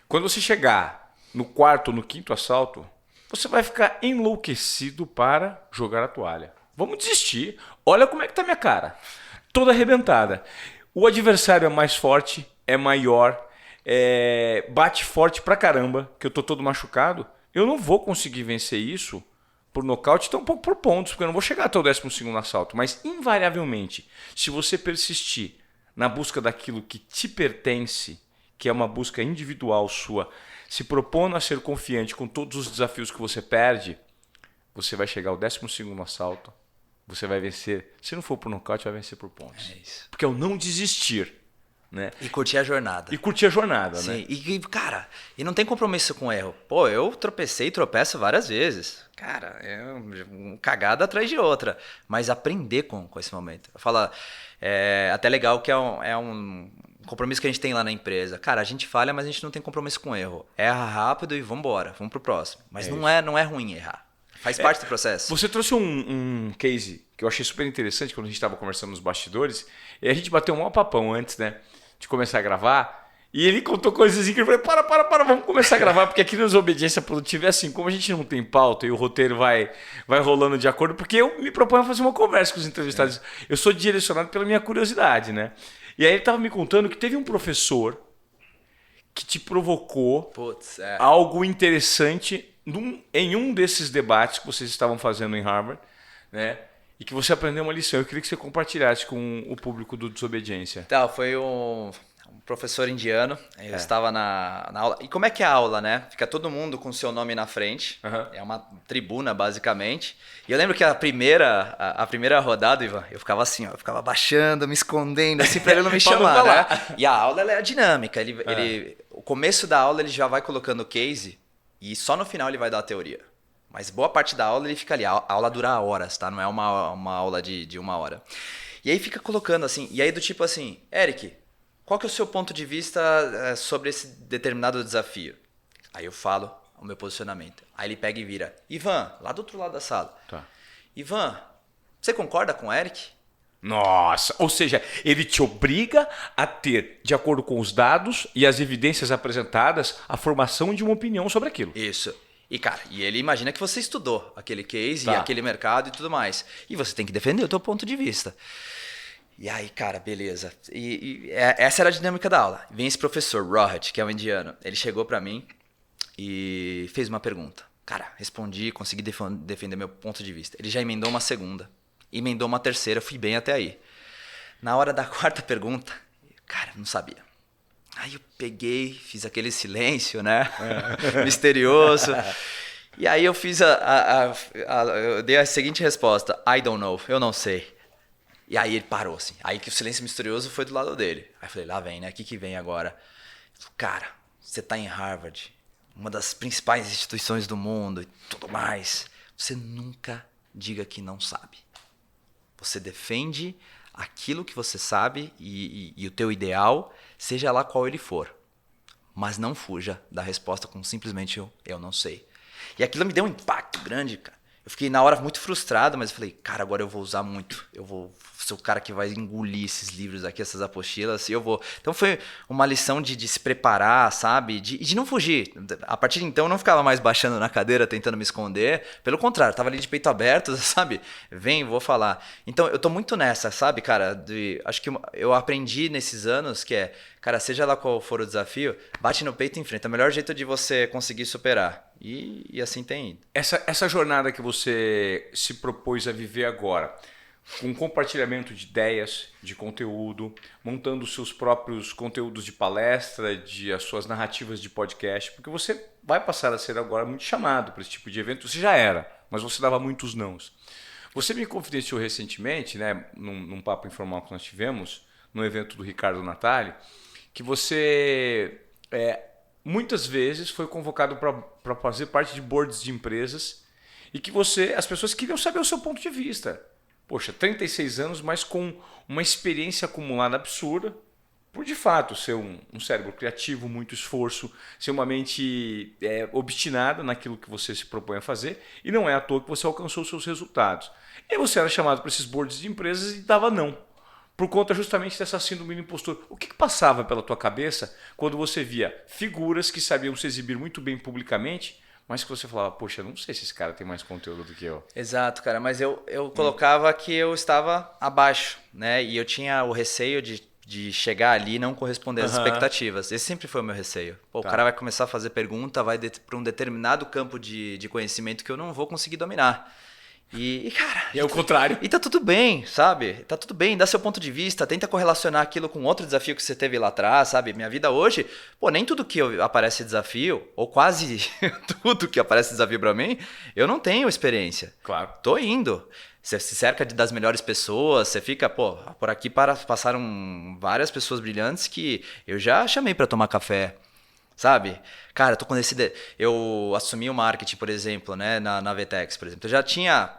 Quando você chegar no quarto ou no quinto assalto, você vai ficar enlouquecido para jogar a toalha. Vamos desistir. Olha como é que tá minha cara. Toda arrebentada. O adversário é mais forte, é maior, bate forte pra caramba, que eu tô todo machucado. Eu não vou conseguir vencer isso por nocaute, tampouco por pontos, porque eu não vou chegar até o 12º assalto. Mas, invariavelmente, se você persistir na busca daquilo que te pertence, que é uma busca individual sua, se propondo a ser confiante com todos os desafios que você perde, você vai chegar ao 12º assalto. Você vai vencer, se não for por nocaute, vai vencer por pontos. É isso. Porque é o não desistir. Né? E curtir a jornada. E curtir a jornada, sim, né? E, cara, e não tem compromisso com o erro. Pô, eu tropecei e tropeço várias vezes. Cara, é uma cagada atrás de outra. Mas aprender com esse momento. Eu falo, até legal que é um compromisso que a gente tem lá na empresa. Cara, a gente falha, mas a gente não tem compromisso com o erro. Erra rápido e vambora, vamos pro próximo. Mas não é ruim errar. Faz parte do processo. Você trouxe um case que eu achei super interessante quando a gente estava conversando nos bastidores. E a gente bateu um maior papão antes, né? De começar a gravar. E ele contou coisas assim que eu falei, para, vamos começar a gravar. Porque aqui na Desobediência Produtiva é assim, como a gente não tem pauta e o roteiro vai rolando de acordo, porque eu me proponho a fazer uma conversa com os entrevistados. Eu sou direcionado pela minha curiosidade, né? E aí ele estava me contando que teve um professor que te provocou algo interessante em um desses debates que vocês estavam fazendo em Harvard, né? E que você aprendeu uma lição. Eu queria que você compartilhasse com o público do Desobediência. Tá, foi um professor indiano. Eu estava na aula. E como é que é a aula, né? Fica todo mundo com o seu nome na frente. É uma tribuna, basicamente. E eu lembro que a primeira rodada, Ivan, eu ficava assim, ó, eu ficava baixando, me escondendo, assim, pra ele não me chamar, né? E a aula, ela é dinâmica. O começo da aula, ele já vai colocando o case e só no final ele vai dar a teoria. Mas boa parte da aula ele fica ali. A aula dura horas, tá? Não é uma aula de 1 hora. E aí fica colocando assim. E aí do tipo assim, Eric, qual que é o seu ponto de vista sobre esse determinado desafio? Aí eu falo o meu posicionamento. Aí ele pega e vira. Ivan, lá do outro lado da sala. Tá. Ivan, você concorda com o Eric? Nossa, ou seja, ele te obriga a ter, de acordo com os dados e as evidências apresentadas, a formação de uma opinião sobre aquilo. Isso. E, cara, ele imagina que você estudou aquele case Tá. e aquele mercado e tudo mais. E você tem que defender o teu ponto de vista. E aí, cara, beleza. Essa era a dinâmica da aula. Vem esse professor, Rohit, que é um indiano. Ele chegou pra mim e fez uma pergunta. Cara, respondi, consegui defender meu ponto de vista. Ele já emendou uma segunda, emendou uma terceira, fui bem até aí. Na hora da quarta pergunta, cara, não sabia. Aí eu peguei, fiz aquele silêncio, né? Misterioso. E aí eu fiz eu dei a seguinte resposta: I don't know, eu não sei. E aí ele parou, assim. Aí que o silêncio misterioso foi do lado dele. Aí eu falei, lá vem, né? O que vem agora? Ele falou, cara, você tá em Harvard, uma das principais instituições do mundo e tudo mais. Você nunca diga que não sabe. Você defende aquilo que você sabe e o teu ideal, seja lá qual ele for. Mas não fuja da resposta com simplesmente eu não sei. E aquilo me deu um impacto grande, cara. Eu fiquei na hora muito frustrado, mas eu falei, cara, agora eu vou usar muito. Eu vou ser o cara que vai engolir esses livros aqui, essas apostilas, e eu vou. Então foi uma lição de se preparar, sabe? De não fugir. A partir de então eu não ficava mais baixando na cadeira, tentando me esconder. Pelo contrário, eu tava ali de peito aberto, sabe? Vem, vou falar. Então eu tô muito nessa, sabe, cara? Acho que eu aprendi nesses anos que cara, seja lá qual for o desafio, bate no peito e enfrenta. É o melhor jeito de você conseguir superar. E assim tem ido. Essa jornada que você se propôs a viver agora, com compartilhamento de ideias, de conteúdo, montando os seus próprios conteúdos de palestra, as suas narrativas de podcast, porque você vai passar a ser agora muito chamado para esse tipo de evento. Você já era, mas você dava muitos nãos. Você me confidenciou recentemente, né, num papo informal que nós tivemos, no evento do Ricardo Natali, que você muitas vezes foi convocado para fazer parte de boards de empresas e que as pessoas queriam saber o seu ponto de vista. Poxa, 36 anos, mas com uma experiência acumulada absurda, por de fato ser um cérebro criativo, muito esforço, ser uma mente obstinada naquilo que você se propõe a fazer, e não é à toa que você alcançou os seus resultados. E você era chamado para esses boards de empresas e dava não, por conta justamente dessa síndrome do impostor. O que passava pela tua cabeça quando você via figuras que sabiam se exibir muito bem publicamente, mas que você falava, poxa, não sei se esse cara tem mais conteúdo do que eu. Exato, cara, mas eu colocava que eu estava abaixo, né? E eu tinha o receio de chegar ali e não corresponder às expectativas. Esse sempre foi o meu receio. Pô, Tá. O cara vai começar a fazer pergunta, vai para um determinado campo de conhecimento que eu não vou conseguir dominar. Cara... E é o contrário. E tá tudo bem, sabe? Tá tudo bem, dá seu ponto de vista, tenta correlacionar aquilo com outro desafio que você teve lá atrás, sabe? Minha vida hoje, nem tudo que aparece desafio, ou quase tudo que aparece desafio pra mim, eu não tenho experiência. Claro. Tô indo. Você se cerca das melhores pessoas, você fica, por aqui passaram várias pessoas brilhantes que eu já chamei pra tomar café. Sabe? Cara, eu assumi o marketing, por exemplo, né, na Vetex, por exemplo. Eu já tinha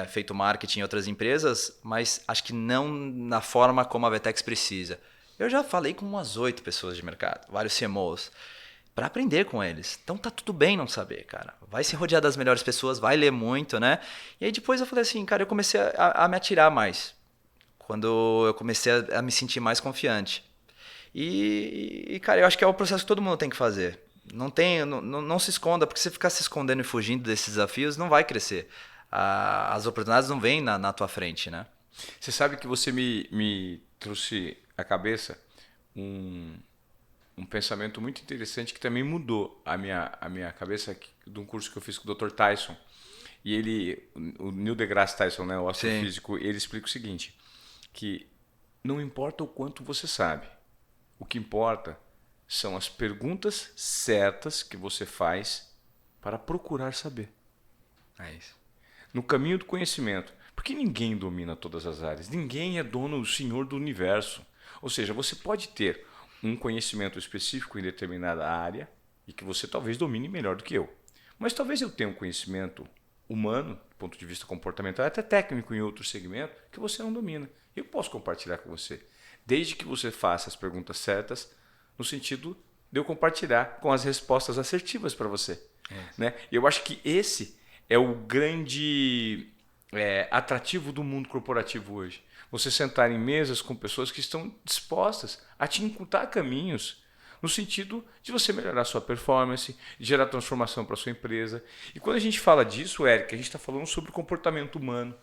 feito marketing em outras empresas, mas acho que não na forma como a Vetex precisa. Eu já falei com umas 8 pessoas de mercado, vários CMOs, para aprender com eles. Então tá tudo bem não saber, cara. Vai se rodear das melhores pessoas, vai ler muito, né? E aí depois eu falei assim, cara, eu comecei a me atirar mais. Quando eu comecei a me sentir mais confiante. Cara, eu acho que é o processo que todo mundo tem que fazer. Não se esconda, porque se ficar se escondendo e fugindo desses desafios, não vai crescer. As oportunidades não vêm na tua frente, né? Você sabe que você me trouxe à cabeça um pensamento muito interessante que também mudou a minha cabeça de um curso que eu fiz com o Dr. Tyson. E o Neil deGrasse Tyson, né, o astrofísico, ele explica o seguinte, que não importa o quanto você sabe, o que importa são as perguntas certas que você faz para procurar saber. É isso. No caminho do conhecimento. Porque ninguém domina todas as áreas. Ninguém é dono, senhor do universo. Ou seja, você pode ter um conhecimento específico em determinada área e que você talvez domine melhor do que eu. Mas talvez eu tenha um conhecimento humano, do ponto de vista comportamental, até técnico em outro segmento, que você não domina. Eu posso compartilhar com você, desde que você faça as perguntas certas, no sentido de eu compartilhar com as respostas assertivas para você. Né? E eu acho que esse é o grande atrativo do mundo corporativo hoje. Você sentar em mesas com pessoas que estão dispostas a te encurtar caminhos no sentido de você melhorar a sua performance, gerar transformação para a sua empresa. E quando a gente fala disso, Eric, a gente está falando sobre comportamento humano.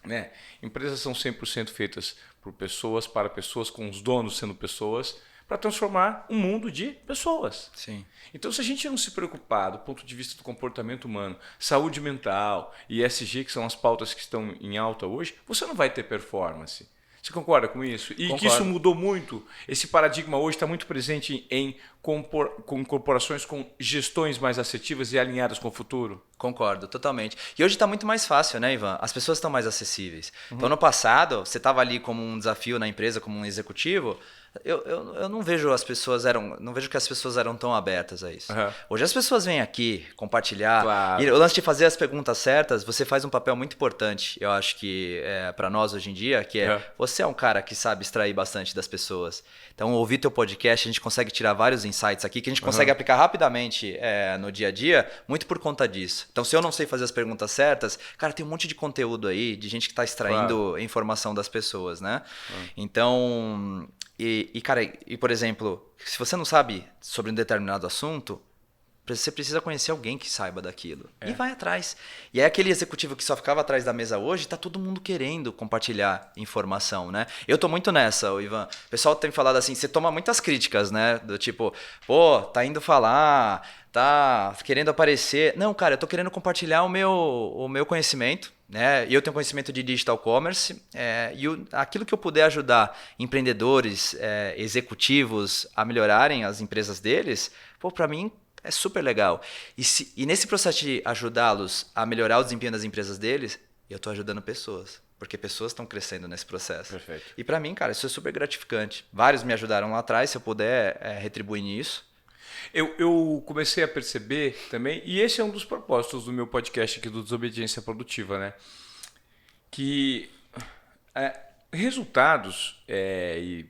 Né? Empresas são 100% feitas por pessoas, para pessoas, com os donos sendo pessoas, para transformar um mundo de pessoas. Sim. Então, se a gente não se preocupar do ponto de vista do comportamento humano, saúde mental e ESG, que são as pautas que estão em alta hoje, você não vai ter performance. Você concorda com isso? E Concordo. que isso mudou muito. Esse paradigma hoje está muito presente com corporações com gestões mais assertivas e alinhadas com o futuro. Concordo, totalmente. E hoje está muito mais fácil, né, Ivan? As pessoas estão mais acessíveis. Então, no passado, você estava ali como um desafio na empresa, como um executivo. Eu não vejo não vejo que as pessoas eram tão abertas a isso. Hoje as pessoas vêm aqui compartilhar. Claro. E o lance de fazer as perguntas certas, você faz um papel muito importante, eu acho que para nós hoje em dia, que você é um cara que sabe extrair bastante das pessoas. Então, ouvir teu podcast, a gente consegue tirar vários insights aqui que a gente consegue aplicar rapidamente no dia a dia, muito por conta disso. Então, se eu não sei fazer as perguntas certas, cara, tem um monte de conteúdo aí, de gente que está extraindo informação das pessoas, né? Então... cara, por exemplo, se você não sabe sobre um determinado assunto, você precisa conhecer alguém que saiba daquilo. E vai atrás. E é aquele executivo que só ficava atrás da mesa hoje, tá todo mundo querendo compartilhar informação, né? Eu tô muito nessa, Ivan. O pessoal tem falado assim, você toma muitas críticas, né? Do tipo, pô, tá indo falar, tá querendo aparecer. Não, cara, eu tô querendo compartilhar o meu conhecimento. Né? E eu tenho conhecimento de digital commerce aquilo que eu puder ajudar empreendedores, executivos a melhorarem as empresas deles, para mim é super legal. E nesse processo de ajudá-los a melhorar o desempenho das empresas deles, eu estou ajudando pessoas. Porque pessoas estão crescendo nesse processo. Perfeito. E para mim, cara, isso é super gratificante. Vários me ajudaram lá atrás, se eu puder retribuir nisso. Eu comecei a perceber também, e esse é um dos propósitos do meu podcast aqui do Desobediência Produtiva, né? Que resultados, e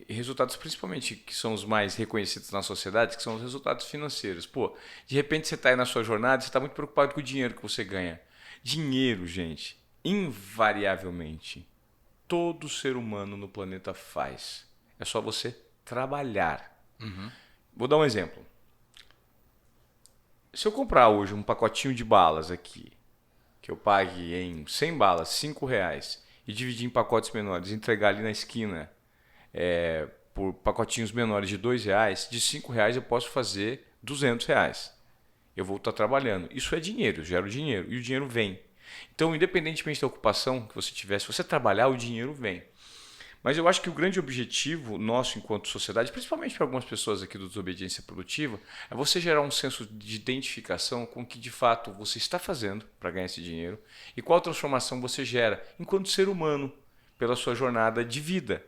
resultados principalmente que são os mais reconhecidos na sociedade, que são os resultados financeiros. Pô, de repente você está aí na sua jornada e você está muito preocupado com o dinheiro que você ganha. Dinheiro, gente, invariavelmente, todo ser humano no planeta faz. É só você trabalhar. Vou dar um exemplo. Se eu comprar hoje um pacotinho de balas aqui, que eu pague em 100 balas, R$5, e dividir em pacotes menores, entregar ali na esquina por pacotinhos menores de R$2, de R$5 eu posso fazer R$200. Eu vou estar trabalhando. Isso é dinheiro, eu gero dinheiro, e o dinheiro vem. Então, independentemente da ocupação que você tiver, se você trabalhar, o dinheiro vem. Mas eu acho que o grande objetivo nosso enquanto sociedade, principalmente para algumas pessoas aqui do Desobediência Produtiva, é você gerar um senso de identificação com o que de fato você está fazendo para ganhar esse dinheiro e qual transformação você gera enquanto ser humano pela sua jornada de vida.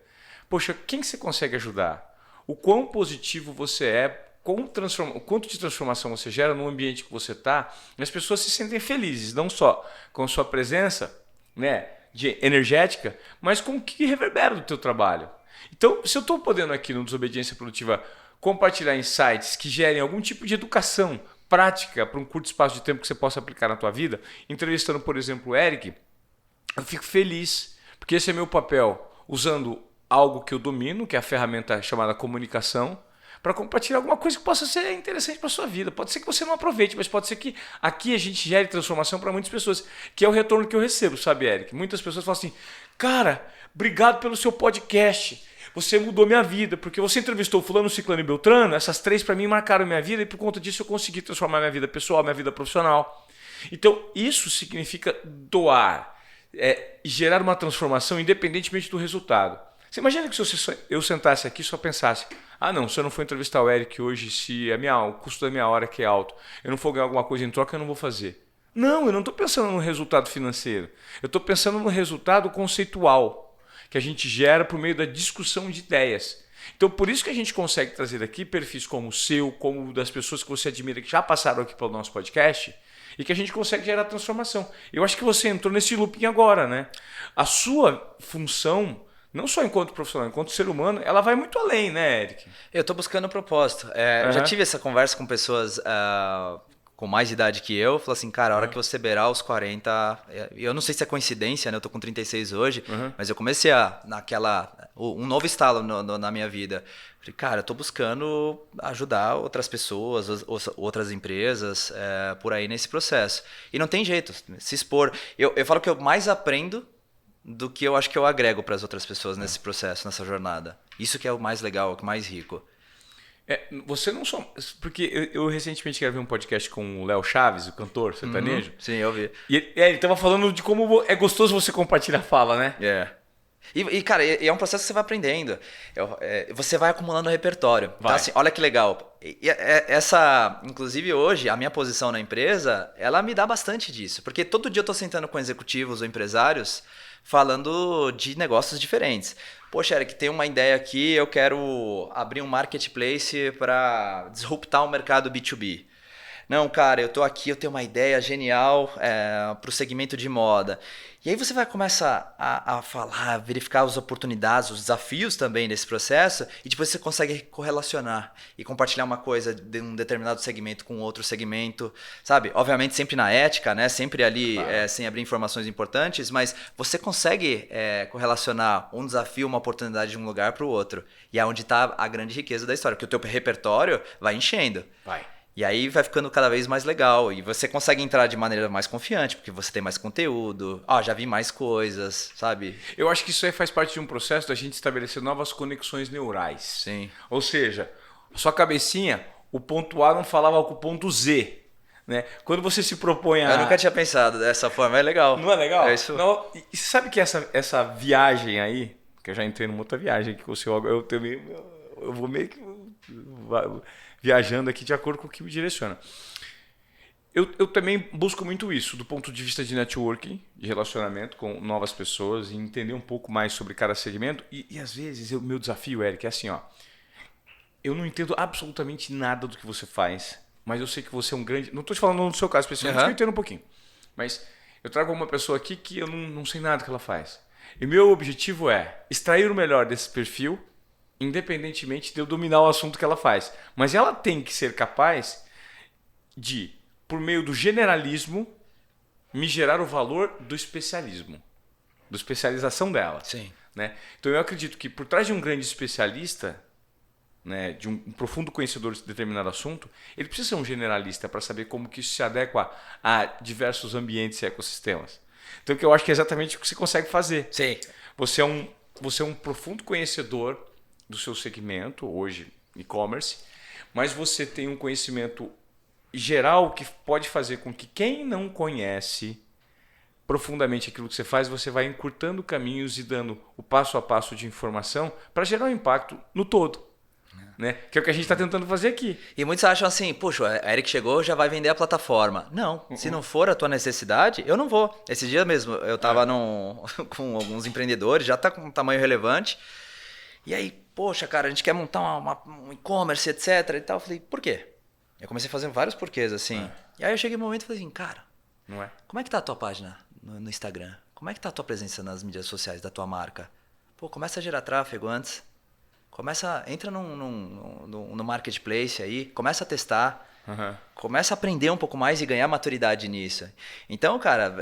Poxa, quem você consegue ajudar? O quão positivo você é, o quanto de transformação você gera no ambiente que você está, e as pessoas se sentem felizes, não só com sua presença, né, energética, mas com o que reverbera do teu trabalho. Então, se eu estou podendo aqui no Desobediência Produtiva compartilhar insights que gerem algum tipo de educação prática para um curto espaço de tempo que você possa aplicar na tua vida, entrevistando, por exemplo, o Eric, eu fico feliz, porque esse é meu papel, usando algo que eu domino, que é a ferramenta chamada comunicação, para compartilhar alguma coisa que possa ser interessante para a sua vida. Pode ser que você não aproveite, mas pode ser que aqui a gente gere transformação para muitas pessoas, que é o retorno que eu recebo, sabe, Eric? Muitas pessoas falam assim, cara, obrigado pelo seu podcast, você mudou minha vida, porque você entrevistou fulano, ciclano e beltrano, essas 3 para mim marcaram minha vida e por conta disso eu consegui transformar minha vida pessoal, minha vida profissional. Então, isso significa doar, gerar uma transformação independentemente do resultado. Você imagina que se eu sentasse aqui e só pensasse, não, se eu não for entrevistar o Eric hoje, se o custo da minha hora que é alto, eu não for ganhar alguma coisa em troca, eu não vou fazer. Não, eu não estou pensando no resultado financeiro. Eu estou pensando no resultado conceitual que a gente gera por meio da discussão de ideias. Então, por isso que a gente consegue trazer aqui perfis como o seu, como das pessoas que você admira, que já passaram aqui pelo nosso podcast, e que a gente consegue gerar transformação. Eu acho que você entrou nesse looping agora, né? A sua função, não só enquanto profissional, enquanto ser humano, ela vai muito além, né, Eric? Eu tô buscando um propósito. Eu já tive essa conversa com pessoas com mais idade que eu. Falei assim, cara, a hora que você beirar os 40... Eu não sei se é coincidência, né? Eu tô com 36 hoje, mas eu comecei um novo estalo na minha vida. Falei, cara, eu tô buscando ajudar outras pessoas, outras empresas por aí nesse processo. E não tem jeito, se expor. Eu falo que eu mais aprendo do que eu acho que eu agrego para as outras pessoas nesse processo, nessa jornada. Isso que é o mais legal, o que é mais rico. Você não só... Porque eu recentemente gravei um podcast com o Léo Chaves, o cantor sertanejo. Sim, eu vi. E ele tava falando de como é gostoso você compartilhar a fala, né? Cara, é um processo que você vai aprendendo. Você vai acumulando repertório. Então, assim, olha que legal. Inclusive hoje, a minha posição na empresa, ela me dá bastante disso. Porque todo dia eu tô sentando com executivos ou empresários falando de negócios diferentes. Poxa, Eric, tem uma ideia aqui, eu quero abrir um marketplace para disruptar o mercado B2B. Não, cara, eu tô aqui, eu tenho uma ideia genial para o segmento de moda. E aí você vai começar a falar, verificar as oportunidades, os desafios também desse processo, e depois você consegue correlacionar e compartilhar uma coisa de um determinado segmento com outro segmento, sabe? Obviamente sempre na ética, né? Sempre ali sem abrir informações importantes, mas você consegue correlacionar um desafio, uma oportunidade de um lugar para o outro. E é onde está a grande riqueza da história, porque o teu repertório vai enchendo. E aí vai ficando cada vez mais legal. E você consegue entrar de maneira mais confiante, porque você tem mais conteúdo. Já vi mais coisas, sabe? Eu acho que isso aí faz parte de um processo da gente estabelecer novas conexões neurais. Sim. Ou seja, a sua cabecinha, o ponto A não falava com o ponto Z. Né? Quando você se propõe a... Eu nunca tinha pensado dessa forma, é legal. Não é legal? É isso. Não, e você sabe que essa viagem aí, que eu já entrei numa outra viagem, que você, eu vou meio que... viajando aqui de acordo com o que me direciona. Eu também busco muito isso, do ponto de vista de networking, de relacionamento com novas pessoas, e entender um pouco mais sobre cada segmento. E às vezes, o meu desafio, Eric, é assim, eu não entendo absolutamente nada do que você faz, mas eu sei que você é um grande... Não estou te falando no seu caso específico, eu entendo um pouquinho. Mas eu trago uma pessoa aqui que eu não sei nada que ela faz. E meu objetivo é extrair o melhor desse perfil, independentemente de eu dominar o assunto que ela faz. Mas ela tem que ser capaz de, por meio do generalismo, me gerar o valor do especialismo, da especialização dela. Sim. Né? Então eu acredito que por trás de um grande especialista, né, de um profundo conhecedor de determinado assunto, ele precisa ser um generalista para saber como que isso se adequa a diversos ambientes e ecossistemas. Então que eu acho que é exatamente o que você consegue fazer. Sim. Você é um profundo conhecedor do seu segmento, hoje e-commerce, mas você tem um conhecimento geral que pode fazer com que quem não conhece profundamente aquilo que você faz, você vai encurtando caminhos e dando o passo a passo de informação para gerar um impacto no todo. Né? Que é o que a gente está tentando fazer aqui. E muitos acham assim, puxa, a Eric chegou, já vai vender a plataforma. Não, se não for a tua necessidade, eu não vou. Esse dia mesmo, eu estava com alguns empreendedores, já está com um tamanho relevante, e aí, poxa, cara, a gente quer montar um e-commerce, etc. e tal. Eu falei, por quê? Eu comecei a fazer vários porquês, assim. E aí eu cheguei no momento e falei assim, cara, como é que tá a tua página no Instagram? Como é que tá a tua presença nas mídias sociais da tua marca? Pô, começa a gerar tráfego antes. Entra no marketplace aí, começa a testar. Começa a aprender um pouco mais e ganhar maturidade nisso. Então, cara,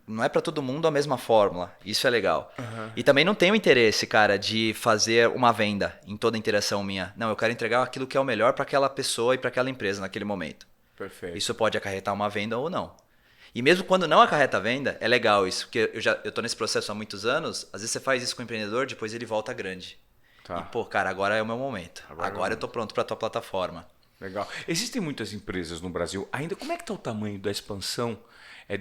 não é para todo mundo a mesma fórmula. Isso é legal. E também não tenho interesse, cara, de fazer uma venda em toda a interação minha. Não, eu quero entregar aquilo que é o melhor para aquela pessoa e para aquela empresa naquele momento. Perfeito. Isso pode acarretar uma venda ou não. E mesmo quando não acarreta venda, é legal isso. Porque eu tô nesse processo há muitos anos. Às vezes você faz isso com o empreendedor, depois ele volta grande. Tá. E, pô, cara, agora é o meu momento. Agora eu tô pronto para a tua plataforma. Legal. Existem muitas empresas no Brasil. Ainda, como é que está o tamanho da expansão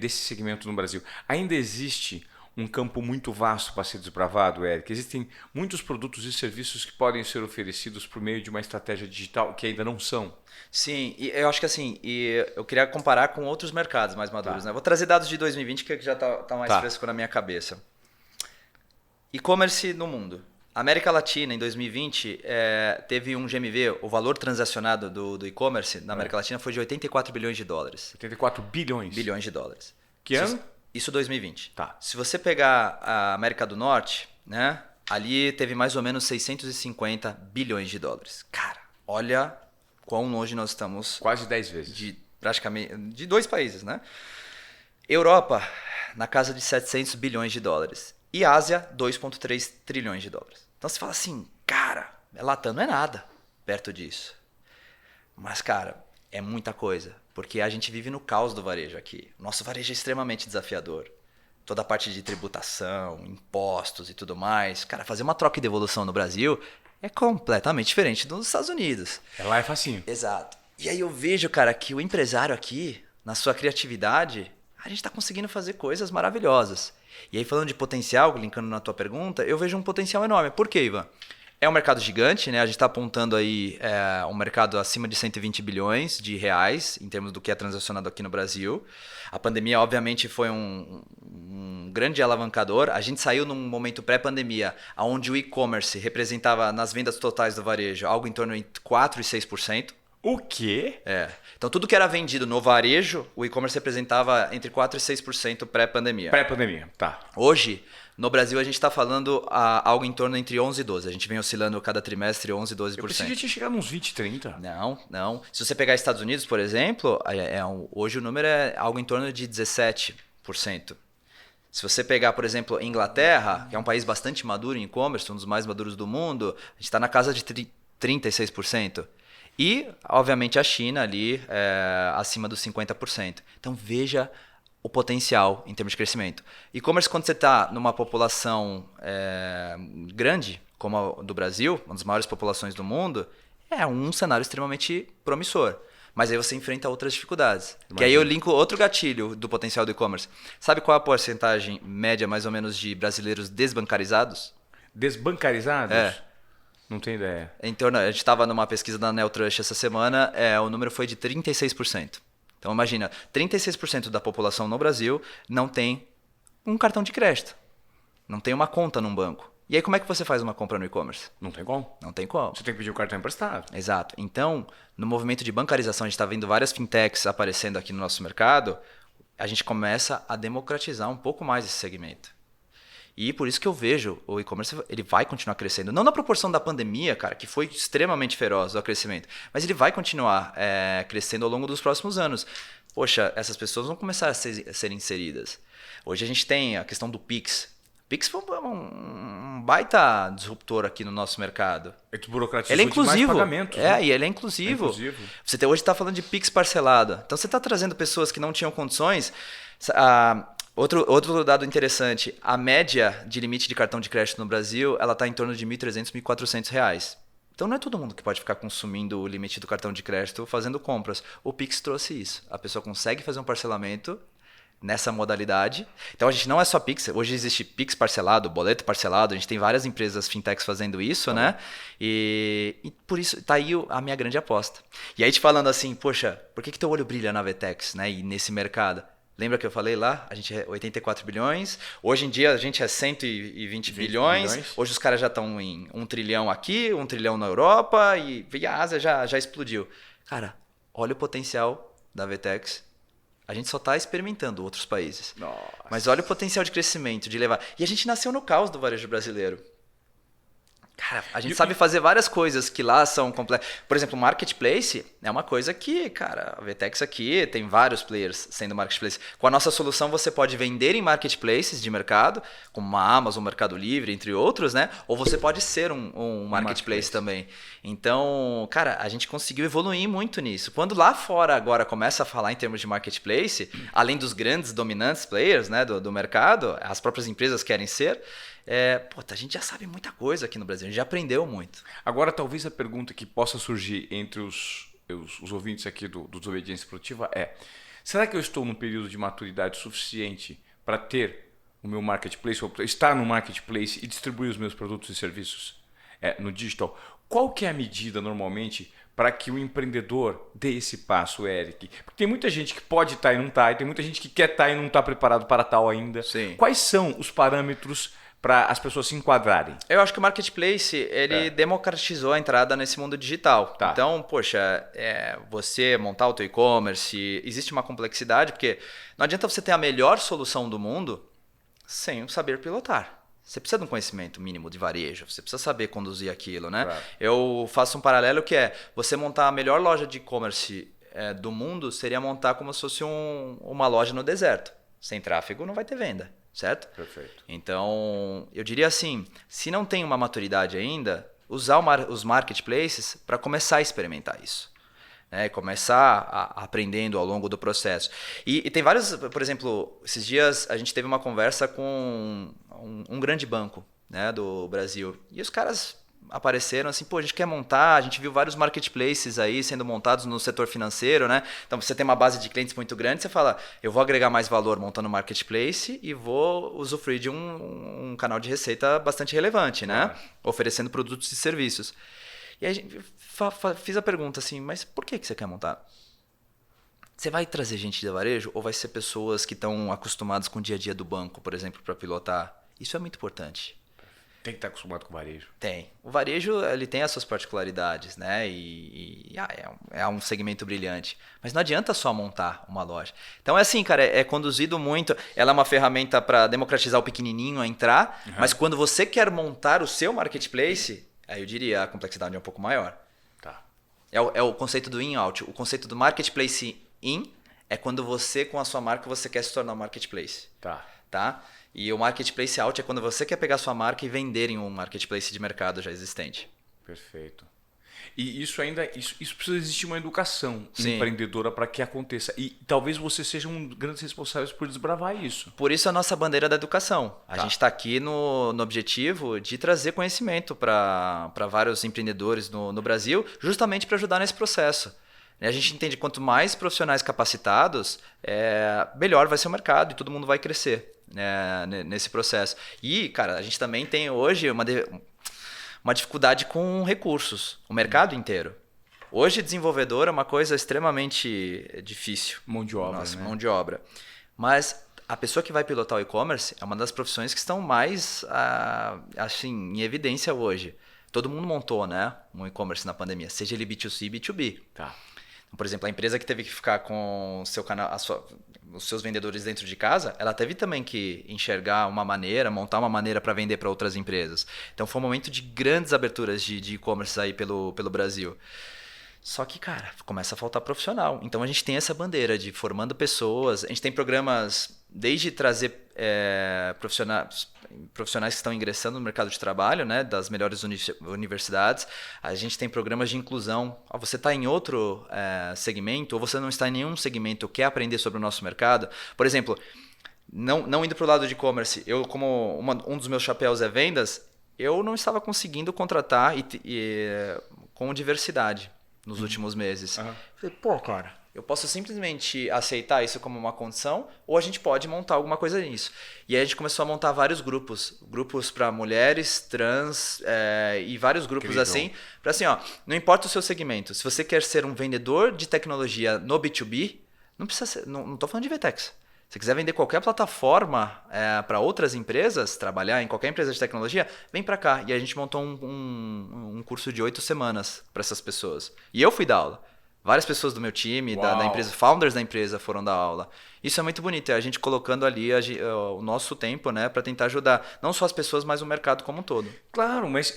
desse segmento no Brasil? Ainda existe um campo muito vasto para ser desbravado, Eric? Existem muitos produtos e serviços que podem ser oferecidos por meio de uma estratégia digital que ainda não são? Sim, e eu acho que assim, eu queria comparar com outros mercados mais maduros. Né? Vou trazer dados de 2020 que já tá mais fresco na minha cabeça. E-commerce no mundo. América Latina, em 2020, teve um GMV, o valor transacionado do e-commerce na América Latina foi de 84 bilhões de dólares. 84 bilhões? Bilhões de dólares. Que ano? Isso 2020. Tá. Se você pegar a América do Norte, né, ali teve mais ou menos 650 bilhões de dólares. Cara, olha quão longe nós estamos. Quase 10 vezes. Praticamente de 2 países, né? Europa, na casa de 700 bilhões de dólares. E Ásia, 2,3 trilhões de dólares. Então você fala assim, cara, Latam não é nada perto disso. Mas, cara, é muita coisa. Porque a gente vive no caos do varejo aqui. Nosso varejo é extremamente desafiador. Toda a parte de tributação, impostos e tudo mais. Cara, fazer uma troca e devolução no Brasil é completamente diferente dos Estados Unidos. Lá é facinho. Exato. E aí eu vejo, cara, que o empresário aqui, na sua criatividade, a gente está conseguindo fazer coisas maravilhosas. E aí, falando de potencial, linkando na tua pergunta, eu vejo um potencial enorme. Por quê, Ivan? É um mercado gigante, né? A gente está apontando aí um mercado acima de 120 bilhões de reais, em termos do que é transacionado aqui no Brasil. A pandemia, obviamente, foi um grande alavancador. A gente saiu num momento pré-pandemia, onde o e-commerce representava, nas vendas totais do varejo, algo em torno de 4% e 6%. O quê? Então, tudo que era vendido no varejo, o e-commerce representava entre 4% e 6% pré-pandemia. Pré-pandemia, tá. Hoje, no Brasil, a gente está falando algo em torno entre 11% e 12%. A gente vem oscilando cada trimestre 11% e 12%. Eu pensei que tinha chegado uns 20, 30. Não. Se você pegar Estados Unidos, por exemplo, hoje o número é algo em torno de 17%. Se você pegar, por exemplo, Inglaterra, que é um país bastante maduro em e-commerce, um dos mais maduros do mundo, a gente está na casa de 36%. E, obviamente, a China ali acima dos 50%. Então, veja o potencial em termos de crescimento. E-commerce, quando você está numa população grande, como a do Brasil, uma das maiores populações do mundo, é um cenário extremamente promissor. Mas aí você enfrenta outras dificuldades. Que aí eu linko outro gatilho do potencial do e-commerce. Sabe qual é a porcentagem média, mais ou menos, de brasileiros desbancarizados? Desbancarizados? Não tenho ideia. Então, a gente estava numa pesquisa da Neotrust essa semana, o número foi de 36%. Então, imagina, 36% da população no Brasil não tem um cartão de crédito. Não tem uma conta num banco. E aí, como é que você faz uma compra no e-commerce? Não tem como. Não tem como. Você tem que pedir o cartão emprestado. Exato. Então, no movimento de bancarização, a gente está vendo várias fintechs aparecendo aqui no nosso mercado, a gente começa a democratizar um pouco mais esse segmento. E por isso que eu vejo o e-commerce, ele vai continuar crescendo. Não na proporção da pandemia, cara, que foi extremamente feroz o crescimento, mas ele vai continuar crescendo ao longo dos próximos anos. Poxa, essas pessoas vão começar a ser inseridas. Hoje a gente tem a questão do Pix. Pix foi um baita disruptor aqui no nosso mercado. Ele burocratizou ele é inclusivo. Pagamentos, né? E ele é inclusivo. Você hoje está falando de Pix parcelado. Então você está trazendo pessoas que não tinham condições. Outro dado interessante, a média de limite de cartão de crédito no Brasil, ela está em torno de R$ 1.300, R$ 1.400. Então não é todo mundo que pode ficar consumindo o limite do cartão de crédito fazendo compras. O Pix trouxe isso. A pessoa consegue fazer um parcelamento nessa modalidade. Então a gente não é só Pix, hoje existe Pix parcelado, boleto parcelado, a gente tem várias empresas fintechs fazendo isso, né? E por isso tá aí a minha grande aposta. E aí te falando assim, poxa, por que teu olho brilha na Vetex, né? E nesse mercado? Lembra que eu falei lá? A gente é 84 bilhões. Hoje em dia a gente é 120 bilhões. Hoje os caras já estão em 1 trilhão aqui, 1 trilhão na Europa e a Ásia já explodiu. Cara, olha o potencial da Vetex. A gente só está experimentando outros países. Nossa. Mas olha o potencial de crescimento, de levar. E a gente nasceu no caos do varejo brasileiro. Cara, a gente sabe fazer várias coisas que lá são complexas. Por exemplo, marketplace é uma coisa que, cara, a Vetex aqui tem vários players sendo marketplace. Com a nossa solução, você pode vender em marketplaces de mercado, como a Amazon, Mercado Livre, entre outros, né? Ou você pode ser um marketplace também. Então, cara, a gente conseguiu evoluir muito nisso. Quando lá fora agora começa a falar em termos de marketplace, além dos grandes dominantes players, né, do mercado, as próprias empresas querem ser, a gente já sabe muita coisa aqui no Brasil, a gente já aprendeu muito. Agora, talvez a pergunta que possa surgir entre os ouvintes aqui do Desobediência Produtiva será que eu estou num período de maturidade suficiente para ter o meu marketplace, ou estar no marketplace e distribuir os meus produtos e serviços no digital? Qual que é a medida, normalmente, para que o empreendedor dê esse passo, Eric? Porque tem muita gente que pode estar e não está, e tem muita gente que quer estar e não está preparado para tal ainda. Sim. Quais são os parâmetros para as pessoas se enquadrarem? Eu acho que o Marketplace, ele democratizou a entrada nesse mundo digital. Tá. Então, poxa, você montar o teu e-commerce, existe uma complexidade, porque não adianta você ter a melhor solução do mundo sem saber pilotar. Você precisa de um conhecimento mínimo de varejo, você precisa saber conduzir aquilo, né? Claro. Eu faço um paralelo que é, você montar a melhor loja de e-commerce do mundo seria montar como se fosse uma loja no deserto. Sem tráfego não vai ter venda, certo? Perfeito. Então, eu diria assim, se não tem uma maturidade ainda, usar os marketplaces para começar a experimentar isso. Né, começar aprendendo ao longo do processo. E tem vários, por exemplo, esses dias a gente teve uma conversa com um grande banco, né, do Brasil. E os caras apareceram assim, pô, a gente quer montar, a gente viu vários marketplaces aí sendo montados no setor financeiro, né? Então você tem uma base de clientes muito grande, você fala, eu vou agregar mais valor montando um marketplace e vou usufruir de um canal de receita bastante relevante, né? Oferecendo produtos e serviços. E aí a gente fiz a pergunta assim, mas por que você quer montar? Você vai trazer gente de varejo ou vai ser pessoas que estão acostumadas com o dia a dia do banco, por exemplo, para pilotar? Isso é muito importante. Tem que estar acostumado com o varejo. Tem. O varejo ele tem as suas particularidades, né? É um segmento brilhante. Mas não adianta só montar uma loja. Então é assim, cara, é conduzido muito. Ela é uma ferramenta para democratizar o pequenininho a entrar, mas quando você quer montar o seu marketplace, aí eu diria a complexidade é um pouco maior. Tá. É o conceito do in-out. O conceito do marketplace in é quando você, com a sua marca, você quer se tornar um marketplace. Tá? E o marketplace out é quando você quer pegar a sua marca e vender em um marketplace de mercado já existente. Perfeito. E isso precisa existir uma educação Sim. empreendedora para que aconteça. E talvez você seja um dos grandes responsáveis por desbravar isso. Por isso a nossa bandeira da educação. A gente está aqui no objetivo de trazer conhecimento para vários empreendedores no Brasil, justamente para ajudar nesse processo. A gente entende que quanto mais profissionais capacitados, melhor vai ser o mercado e todo mundo vai crescer, né, nesse processo. E, cara, a gente também tem hoje uma dificuldade com recursos, o mercado inteiro. Hoje, desenvolvedor é uma coisa extremamente difícil. Mão de obra, Nossa, né? mão de obra. Mas a pessoa que vai pilotar o e-commerce é uma das profissões que estão mais assim, em evidência hoje. Todo mundo montou, né, um e-commerce na pandemia, seja ele B2C, B2B. Tá. Por exemplo, a empresa que teve que ficar com seu canal, os seus vendedores dentro de casa, ela teve também que enxergar uma maneira, montar uma maneira para vender para outras empresas. Então foi um momento de grandes aberturas de e-commerce aí pelo Brasil. Só que, cara, começa a faltar profissional. Então a gente tem essa bandeira de formando pessoas. A gente tem programas desde trazer profissionais que estão ingressando no mercado de trabalho, né, das melhores universidades. A gente tem programas de inclusão. Você está em outro segmento ou você não está em nenhum segmento, quer aprender sobre o nosso mercado. Por exemplo, não indo para o lado de e-commerce, eu como um dos meus chapéus é vendas, eu não estava conseguindo contratar com diversidade nos últimos meses. Falei, pô, cara, eu posso simplesmente aceitar isso como uma condição ou a gente pode montar alguma coisa nisso. E aí a gente começou a montar vários grupos para mulheres, trans e vários grupos assim, para assim, ó, não importa o seu segmento, se você quer ser um vendedor de tecnologia no B2B, não precisa ser, não estou falando de VTEX. Se quiser vender qualquer plataforma para outras empresas, trabalhar em qualquer empresa de tecnologia, vem para cá. E a gente montou um curso de 8 semanas para essas pessoas. E eu fui dar aula. Várias pessoas do meu time, da empresa, founders da empresa foram dar aula. Isso é muito bonito, é a gente colocando ali o nosso tempo, né, para tentar ajudar não só as pessoas, mas o mercado como um todo. Claro, mas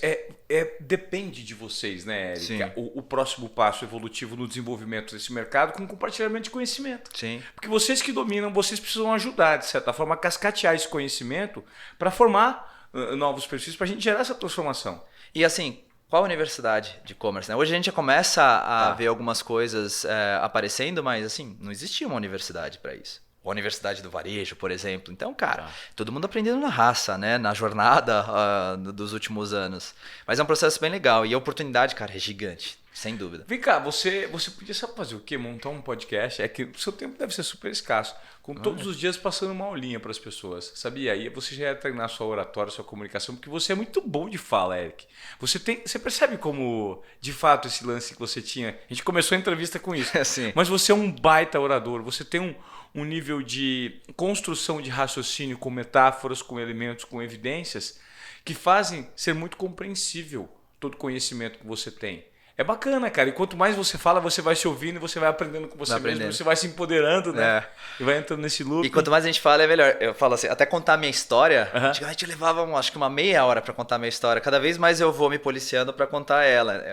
depende de vocês, né, Érica? O próximo passo evolutivo no desenvolvimento desse mercado com compartilhamento de conhecimento. Sim. Porque vocês que dominam, vocês precisam ajudar, de certa forma, a cascatear esse conhecimento para formar novos perfis, para a gente gerar essa transformação. E assim, qual a universidade de e-commerce? Né? Hoje a gente já começa a ver algumas coisas aparecendo, mas assim, não existia uma universidade para isso. A Universidade do Varejo, por exemplo. Então, cara, todo mundo aprendendo na raça, né? Na jornada dos últimos anos. Mas é um processo bem legal. E a oportunidade, cara, é gigante. Sem dúvida. Vem cá, você podia sabe fazer o quê? Montar um podcast? É que o seu tempo deve ser super escasso. Com todos os dias passando uma aulinha para as pessoas, sabia? Aí você já ia treinar sua oratória, sua comunicação, porque você é muito bom de fala, Eric. Você percebe como, de fato, esse lance que você tinha... A gente começou a entrevista com isso. Sim. Mas você é um baita orador. Você tem um nível de construção de raciocínio com metáforas, com elementos, com evidências, que fazem ser muito compreensível todo o conhecimento que você tem. É bacana, cara. E quanto mais você fala, você vai se ouvindo e você vai aprendendo com você mesmo. Você vai se empoderando, né? É. E vai entrando nesse loop. E quanto mais a gente fala, é melhor. Eu falo assim, até contar a minha história, antigamente eu levava, acho que uma meia hora pra contar a minha história. Cada vez mais eu vou me policiando pra contar ela.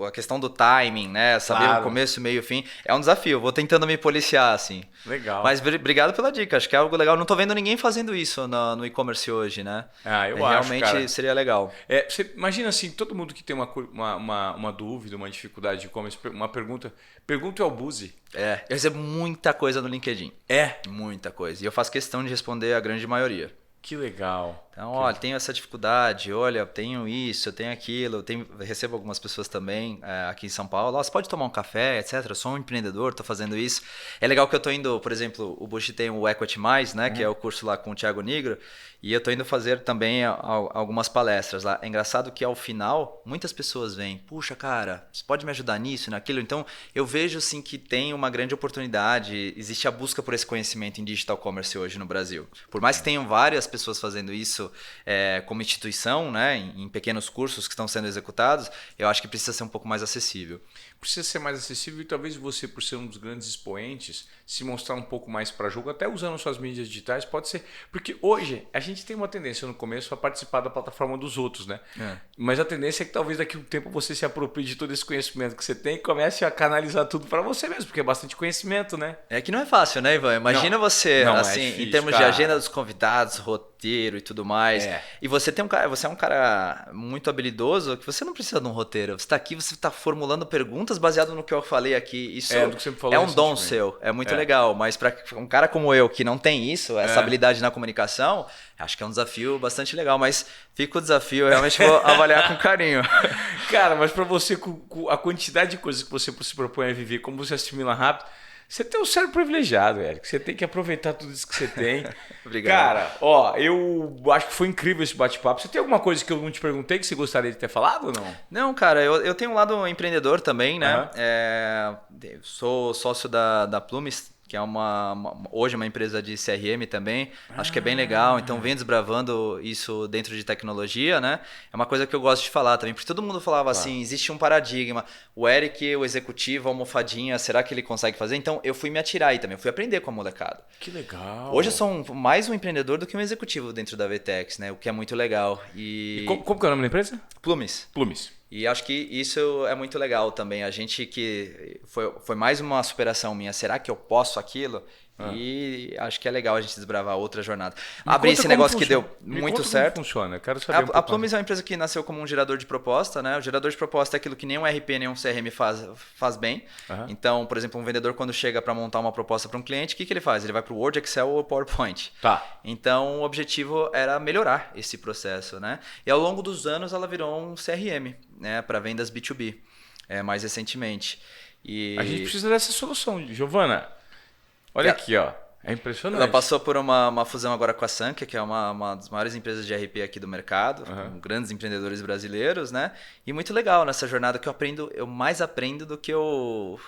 A questão do timing, né? Saber o começo, meio e fim. É um desafio. Vou tentando me policiar, assim. Legal. Mas obrigado pela dica. Acho que é algo legal. Não tô vendo ninguém fazendo isso no e-commerce hoje, né? Eu acho, realmente cara. seria legal. Você imagina assim, todo mundo que tem uma dúvida, uma dificuldade de e-commerce, uma pergunta ao Buzi. Eu recebo muita coisa no LinkedIn. Muita coisa. E eu faço questão de responder a grande maioria. Que legal. Então, olha, tenho essa dificuldade, olha, eu tenho isso, eu tenho aquilo, recebo algumas pessoas também aqui em São Paulo, você pode tomar um café, etc. Eu sou um empreendedor, estou fazendo isso. É legal que eu estou indo, por exemplo, o Bushi tem o Equity Mais, né, que é o curso lá com o Thiago Nigro, e eu estou indo fazer também algumas palestras lá. É engraçado que ao final, muitas pessoas vêm, puxa, cara, você pode me ajudar nisso, naquilo? Então, eu vejo sim que tem uma grande oportunidade, existe a busca por esse conhecimento em digital commerce hoje no Brasil. Por mais que tenham várias pessoas fazendo isso como instituição, né, em pequenos cursos que estão sendo executados, eu acho que precisa ser um pouco mais acessível. Precisa ser mais acessível e talvez você, por ser um dos grandes expoentes, se mostrar um pouco mais para jogo, até usando suas mídias digitais, pode ser. Porque hoje a gente tem uma tendência no começo a participar da plataforma dos outros, né? Mas a tendência é que talvez daqui a um tempo você se aproprie de todo esse conhecimento que você tem e comece a canalizar tudo para você mesmo, porque é bastante conhecimento, né? É que não é fácil, né, Ivan? Imagina você, assim, difícil, em termos de agenda dos convidados, roteiro e tudo mais. E você é um cara muito habilidoso que você não precisa de um roteiro. Você está aqui, você está formulando perguntas baseado no que eu falei aqui. Isso do que você falou é um dom seu, é muito legal. Mas para um cara como eu que não tem isso, essa habilidade na comunicação, acho que é um desafio bastante legal. Mas fica o desafio, eu realmente vou avaliar com carinho. Cara, mas para você, com a quantidade de coisas que você se propõe a viver, como você assimila rápido, você tem um cérebro privilegiado, Eric. Você tem que aproveitar tudo isso que você tem. Obrigado. Cara, eu acho que foi incrível esse bate-papo. Você tem alguma coisa que eu não te perguntei que você gostaria de ter falado ou não? Não, cara, eu tenho um lado empreendedor também, né? Sou sócio da Plumes, que é hoje uma empresa de CRM também. Acho que é bem legal. Então, venho desbravando isso dentro de tecnologia, né? É uma coisa que eu gosto de falar também, porque todo mundo falava assim, existe um paradigma. O Eric, o executivo, a almofadinha, será que ele consegue fazer? Então, eu fui me atirar aí também. Eu fui aprender com a molecada. Que legal. Hoje eu sou mais um empreendedor do que um executivo dentro da VTEX, né? O que é muito legal. E como que é o nome da empresa? Plumes. E acho que isso é muito legal também. A gente que foi mais uma superação minha. Será que eu posso aquilo? E acho que é legal a gente desbravar outra jornada. Abrir esse negócio que deu muito certo. Como funciona? Eu quero saber A Plumes é uma empresa que nasceu como um gerador de proposta, né? O gerador de proposta é aquilo que nem um RP, nem um CRM faz bem. Então, por exemplo, um vendedor quando chega para montar uma proposta para um cliente, o que ele faz? Ele vai para o Word, Excel ou PowerPoint. Então, o objetivo era melhorar esse processo, né? E ao longo dos anos ela virou um CRM, né? Para vendas B2B, mais recentemente. A gente precisa dessa solução, Giovana. Olha aqui, ó. É impressionante. Ela passou por uma fusão agora com a Sankia, que é uma das maiores empresas de RP aqui do mercado, com grandes empreendedores brasileiros, né? E muito legal nessa jornada que eu mais aprendo do que eu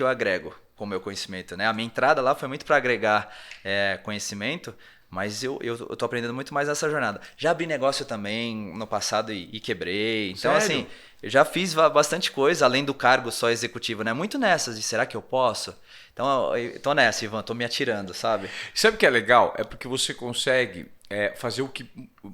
agrego com o meu conhecimento, né? A minha entrada lá foi muito para agregar conhecimento, mas eu tô aprendendo muito mais nessa jornada. Já abri negócio também no passado e quebrei. Então, assim, eu já fiz bastante coisa, além do cargo só executivo, né? Muito nessas de será que eu posso? Então, eu tô nessa, Ivan, tô me atirando, sabe? Sabe o que é legal? É porque você consegue fazer o que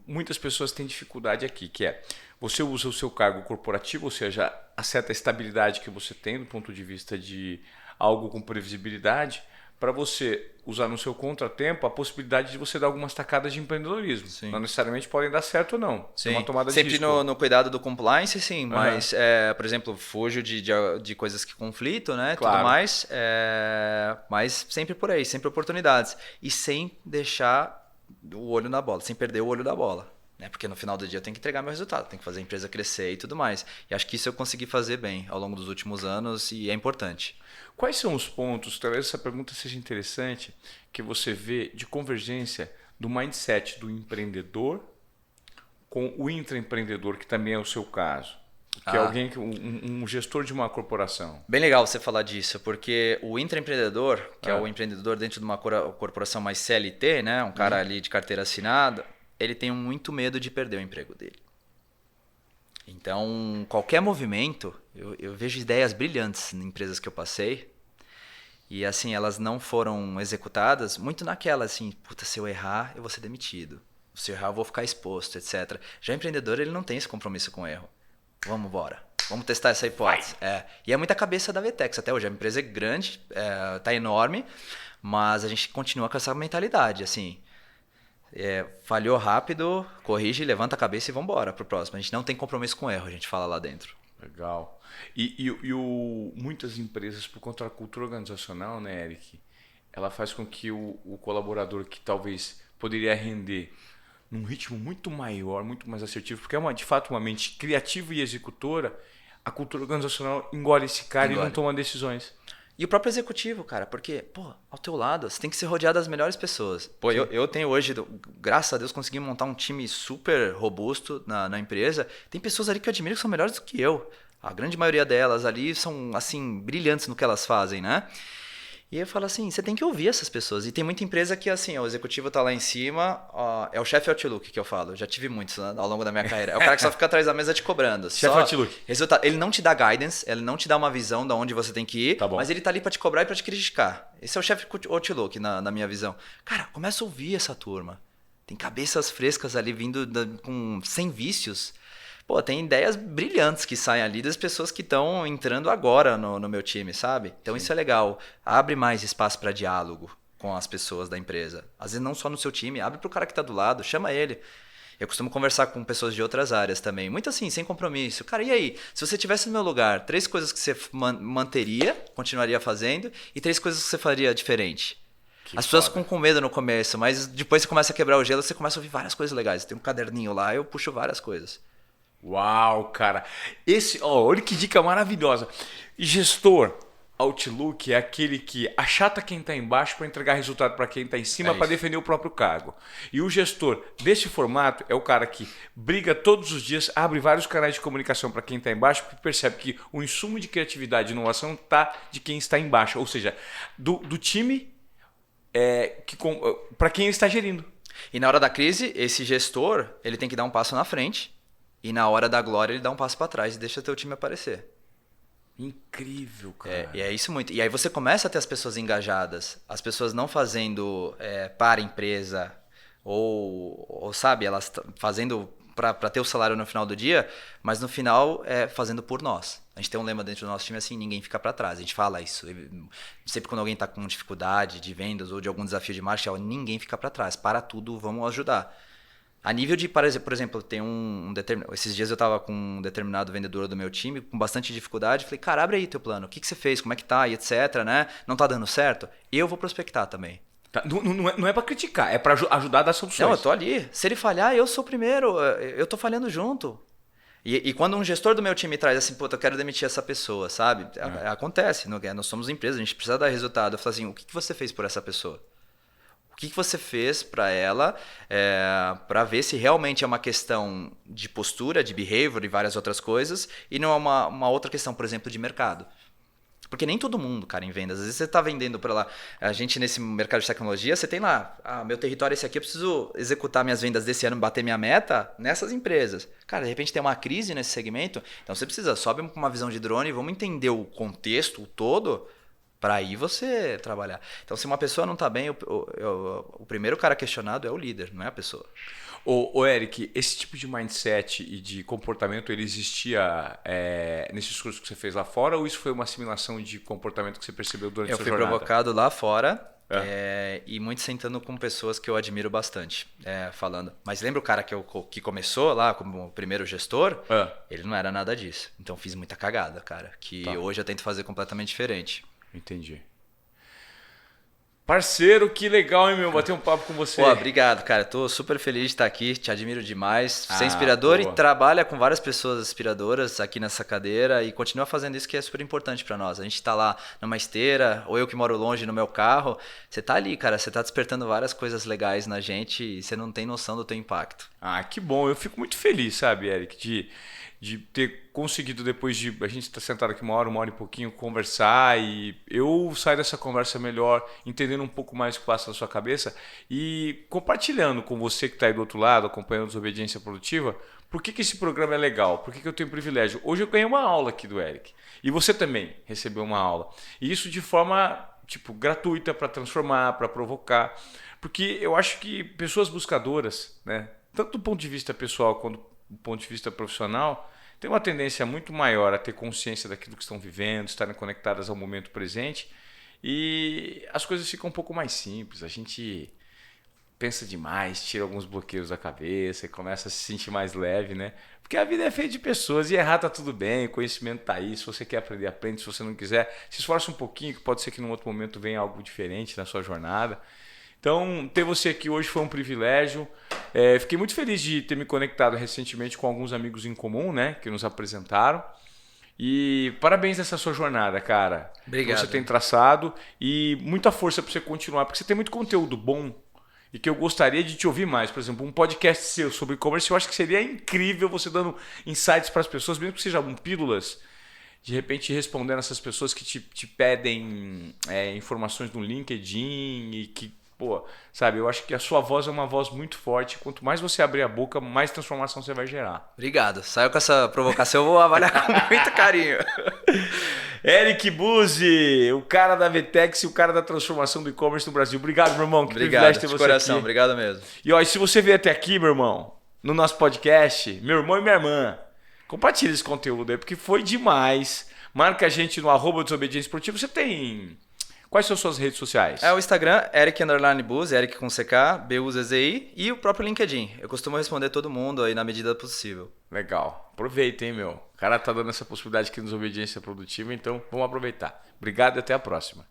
muitas pessoas têm dificuldade aqui, que é você usa o seu cargo corporativo, ou seja, a certa estabilidade que você tem do ponto de vista de algo com previsibilidade, para você usar no seu contratempo a possibilidade de você dar algumas tacadas de empreendedorismo. Sim. Não necessariamente podem dar certo ou não. Sim. Uma tomada de sempre risco. no cuidado do compliance, sim. Mas, por exemplo, fujo de coisas que conflitam, né? Claro. Tudo mais. Mas sempre por aí, sempre oportunidades. E sem deixar o olho na bola, sem perder o olho da bola. né? Porque no final do dia eu tenho que entregar meu resultado, tenho que fazer a empresa crescer e tudo mais. E acho que isso eu consegui fazer bem ao longo dos últimos anos e é importante. Quais são os pontos, talvez essa pergunta seja interessante, que você vê de convergência do mindset do empreendedor com o intraempreendedor, que também é o seu caso? Que é alguém, um gestor de uma corporação. Bem legal você falar disso, porque o intraempreendedor, que é o empreendedor dentro de uma corporação mais CLT, né, um cara ali de carteira assinada, ele tem muito medo de perder o emprego dele. Então, qualquer movimento, eu vejo ideias brilhantes em empresas que eu passei, e assim, elas não foram executadas muito naquela, assim, puta, se eu errar, eu vou ser demitido. Se eu errar, eu vou ficar exposto, etc. Já o empreendedor, ele não tem esse compromisso com o erro. Vamos embora. Vamos testar essa hipótese. E é muita cabeça da Vetex até hoje. A empresa é grande, tá enorme, mas a gente continua com essa mentalidade, assim. Falhou rápido, corrige, levanta a cabeça e vamos embora pro próximo. A gente não tem compromisso com o erro, a gente fala lá dentro. Legal. Muitas empresas, por conta da cultura organizacional, né, Eric, ela faz com que o colaborador que talvez poderia render num ritmo muito maior, muito mais assertivo, porque é de fato uma mente criativa e executora, a cultura organizacional engole esse cara e não toma decisões. E o próprio executivo, cara, porque, pô, ao teu lado, você tem que ser rodeado das melhores pessoas. Pô, eu tenho hoje, graças a Deus, consegui montar um time super robusto na empresa. Tem pessoas ali que eu admiro que são melhores do que eu. A grande maioria delas ali são, assim, brilhantes no que elas fazem, né? E eu falo assim, você tem que ouvir essas pessoas. E tem muita empresa que, assim, o executivo tá lá em cima, é o chefe Outlook que eu falo. Eu já tive muitos, né, ao longo da minha carreira. É o cara que só fica atrás da mesa te cobrando. Chefe Outlook. Resultado, ele não te dá guidance, ele não te dá uma visão de onde você tem que ir, mas ele tá ali pra te cobrar e pra te criticar. Esse é o chefe Outlook, na minha visão. Cara, começa a ouvir essa turma. Tem cabeças frescas ali vindo sem vícios. Pô, tem ideias brilhantes que saem ali das pessoas que estão entrando agora no meu time, sabe? Então isso é legal. Abre mais espaço para diálogo com as pessoas da empresa. Às vezes não só no seu time, abre pro cara que tá do lado, chama ele. Eu costumo conversar com pessoas de outras áreas também. Muito assim, sem compromisso. Cara, e aí? Se você estivesse no meu lugar, 3 coisas que você manteria, continuaria fazendo, e 3 coisas que você faria diferente. As pessoas ficam com medo no começo, mas depois você começa a quebrar o gelo, você começa a ouvir várias coisas legais. Tem um caderninho lá, eu puxo várias coisas. Uau, cara. Olha que dica maravilhosa. Gestor Outlook é aquele que achata quem está embaixo para entregar resultado para quem está em cima para defender o próprio cargo. E o gestor desse formato é o cara que briga todos os dias, abre vários canais de comunicação para quem está embaixo, porque percebe que o insumo de criatividade e inovação está de quem está embaixo, ou seja, do time para quem ele está gerindo. E na hora da crise, esse gestor ele tem que dar um passo na frente. E na hora da glória ele dá um passo para trás e deixa teu time aparecer. Incrível, cara. E é isso muito. E aí você começa a ter as pessoas engajadas. As pessoas não fazendo para a empresa ou sabe, elas fazendo para ter o salário no final do dia, mas no final fazendo por nós. A gente tem um lema dentro do nosso time assim, ninguém fica para trás. A gente fala isso. Sempre quando alguém está com dificuldade de vendas ou de algum desafio de marketing, ninguém fica para trás. Para tudo, vamos ajudar. A nível de, por exemplo, tem esses dias eu estava com um determinado vendedor do meu time com bastante dificuldade. Falei, cara, abre aí teu plano. O que você fez? Como é que tá? E etc, né? Não tá dando certo? Eu vou prospectar também. Tá, não é para criticar, é para ajudar a dar soluções. Não, eu tô ali. Se ele falhar, eu sou o primeiro. Eu tô falhando junto. E quando um gestor do meu time traz assim, puta, eu quero demitir essa pessoa, sabe? Acontece. Nós somos empresa, a gente precisa dar resultado. Eu falo assim, o que você fez por essa pessoa? O que você fez para ela, para ver se realmente é uma questão de postura, de behavior e várias outras coisas, e não é uma outra questão, por exemplo, de mercado. Porque nem todo mundo, cara, em vendas. Às vezes você está vendendo para lá. A gente, nesse mercado de tecnologia, você tem lá, meu território é esse aqui, eu preciso executar minhas vendas desse ano, bater minha meta nessas empresas. Cara, de repente tem uma crise nesse segmento, então você precisa, sobe com uma visão de drone, vamos entender o contexto, o todo, para aí você trabalhar. Então, se uma pessoa não está bem, o primeiro cara questionado é o líder, não é a pessoa. Ô Eric, esse tipo de mindset e de comportamento, ele existia nesses cursos que você fez lá fora, ou isso foi uma assimilação de comportamento que você percebeu durante a sua jornada? Eu fui provocado lá fora e muito sentando com pessoas que eu admiro bastante, falando. Mas lembra o cara que começou lá como primeiro gestor? Ele não era nada disso. Então, fiz muita cagada, cara, que hoje eu tento fazer completamente diferente. Entendi. Parceiro, que legal, hein, meu? Bater um papo com você. Pô, obrigado, cara. Tô super feliz de estar aqui, te admiro demais. Você é Ah, inspirador boa. e trabalha com várias pessoas inspiradoras aqui nessa cadeira e continua fazendo isso que é super importante pra nós. A gente tá lá numa esteira, ou eu que moro longe no meu carro, você tá ali, cara, você tá despertando várias coisas legais na gente e você não tem noção do teu impacto. Ah, que bom. Eu fico muito feliz, sabe, Eric, de ter conseguido, depois de a gente estar sentado aqui uma hora e pouquinho, conversar e eu sair dessa conversa melhor, entendendo um pouco mais o que passa na sua cabeça e compartilhando com você que está aí do outro lado, acompanhando a Desobediência Produtiva, por que esse programa é legal, por que eu tenho privilégio. Hoje eu ganhei uma aula aqui do Eric e você também recebeu uma aula. E isso de forma gratuita para transformar, para provocar, porque eu acho que pessoas buscadoras, né, tanto do ponto de vista pessoal quanto do ponto de vista profissional, tem uma tendência muito maior a ter consciência daquilo que estão vivendo, estarem conectadas ao momento presente e as coisas ficam um pouco mais simples. A gente pensa demais, tira alguns bloqueios da cabeça e começa a se sentir mais leve, né? Porque a vida é feita de pessoas e errar tá tudo bem, o conhecimento tá aí, se você quer aprender, aprende, se você não quiser, se esforça um pouquinho, que pode ser que num outro momento venha algo diferente na sua jornada. Então, ter você aqui hoje foi um privilégio. Fiquei muito feliz de ter me conectado recentemente com alguns amigos em comum, né, que nos apresentaram. E parabéns nessa sua jornada, cara. Obrigado. Que você tem traçado e muita força para você continuar, porque você tem muito conteúdo bom e que eu gostaria de te ouvir mais. Por exemplo, um podcast seu sobre e-commerce, eu acho que seria incrível você dando insights para as pessoas, mesmo que sejam pílulas, de repente respondendo essas pessoas que te pedem informações no LinkedIn e que, pô, sabe, eu acho que a sua voz é uma voz muito forte. Quanto mais você abrir a boca, mais transformação você vai gerar. Obrigado. Saiu com essa provocação, eu vou avaliar com muito carinho. Eric Buzzi, o cara da Vetex e o cara da transformação do e-commerce no Brasil. Obrigado, meu irmão. Que Obrigado, privilégio ter de você coração. aqui. Obrigado mesmo. E ó, se você veio até aqui, meu irmão, no nosso podcast, meu irmão e minha irmã, compartilha esse conteúdo aí, porque foi demais. Marca a gente no @Desobediência Produtiva. Você tem... Quais são suas redes sociais? É o Instagram, Eric_Buzzi, Eric com CK, BUZZI, e o próprio LinkedIn. Eu costumo responder todo mundo aí na medida possível. Legal. Aproveita, hein, meu. O cara tá dando essa possibilidade aqui no Desobediência Produtiva, então vamos aproveitar. Obrigado e até a próxima.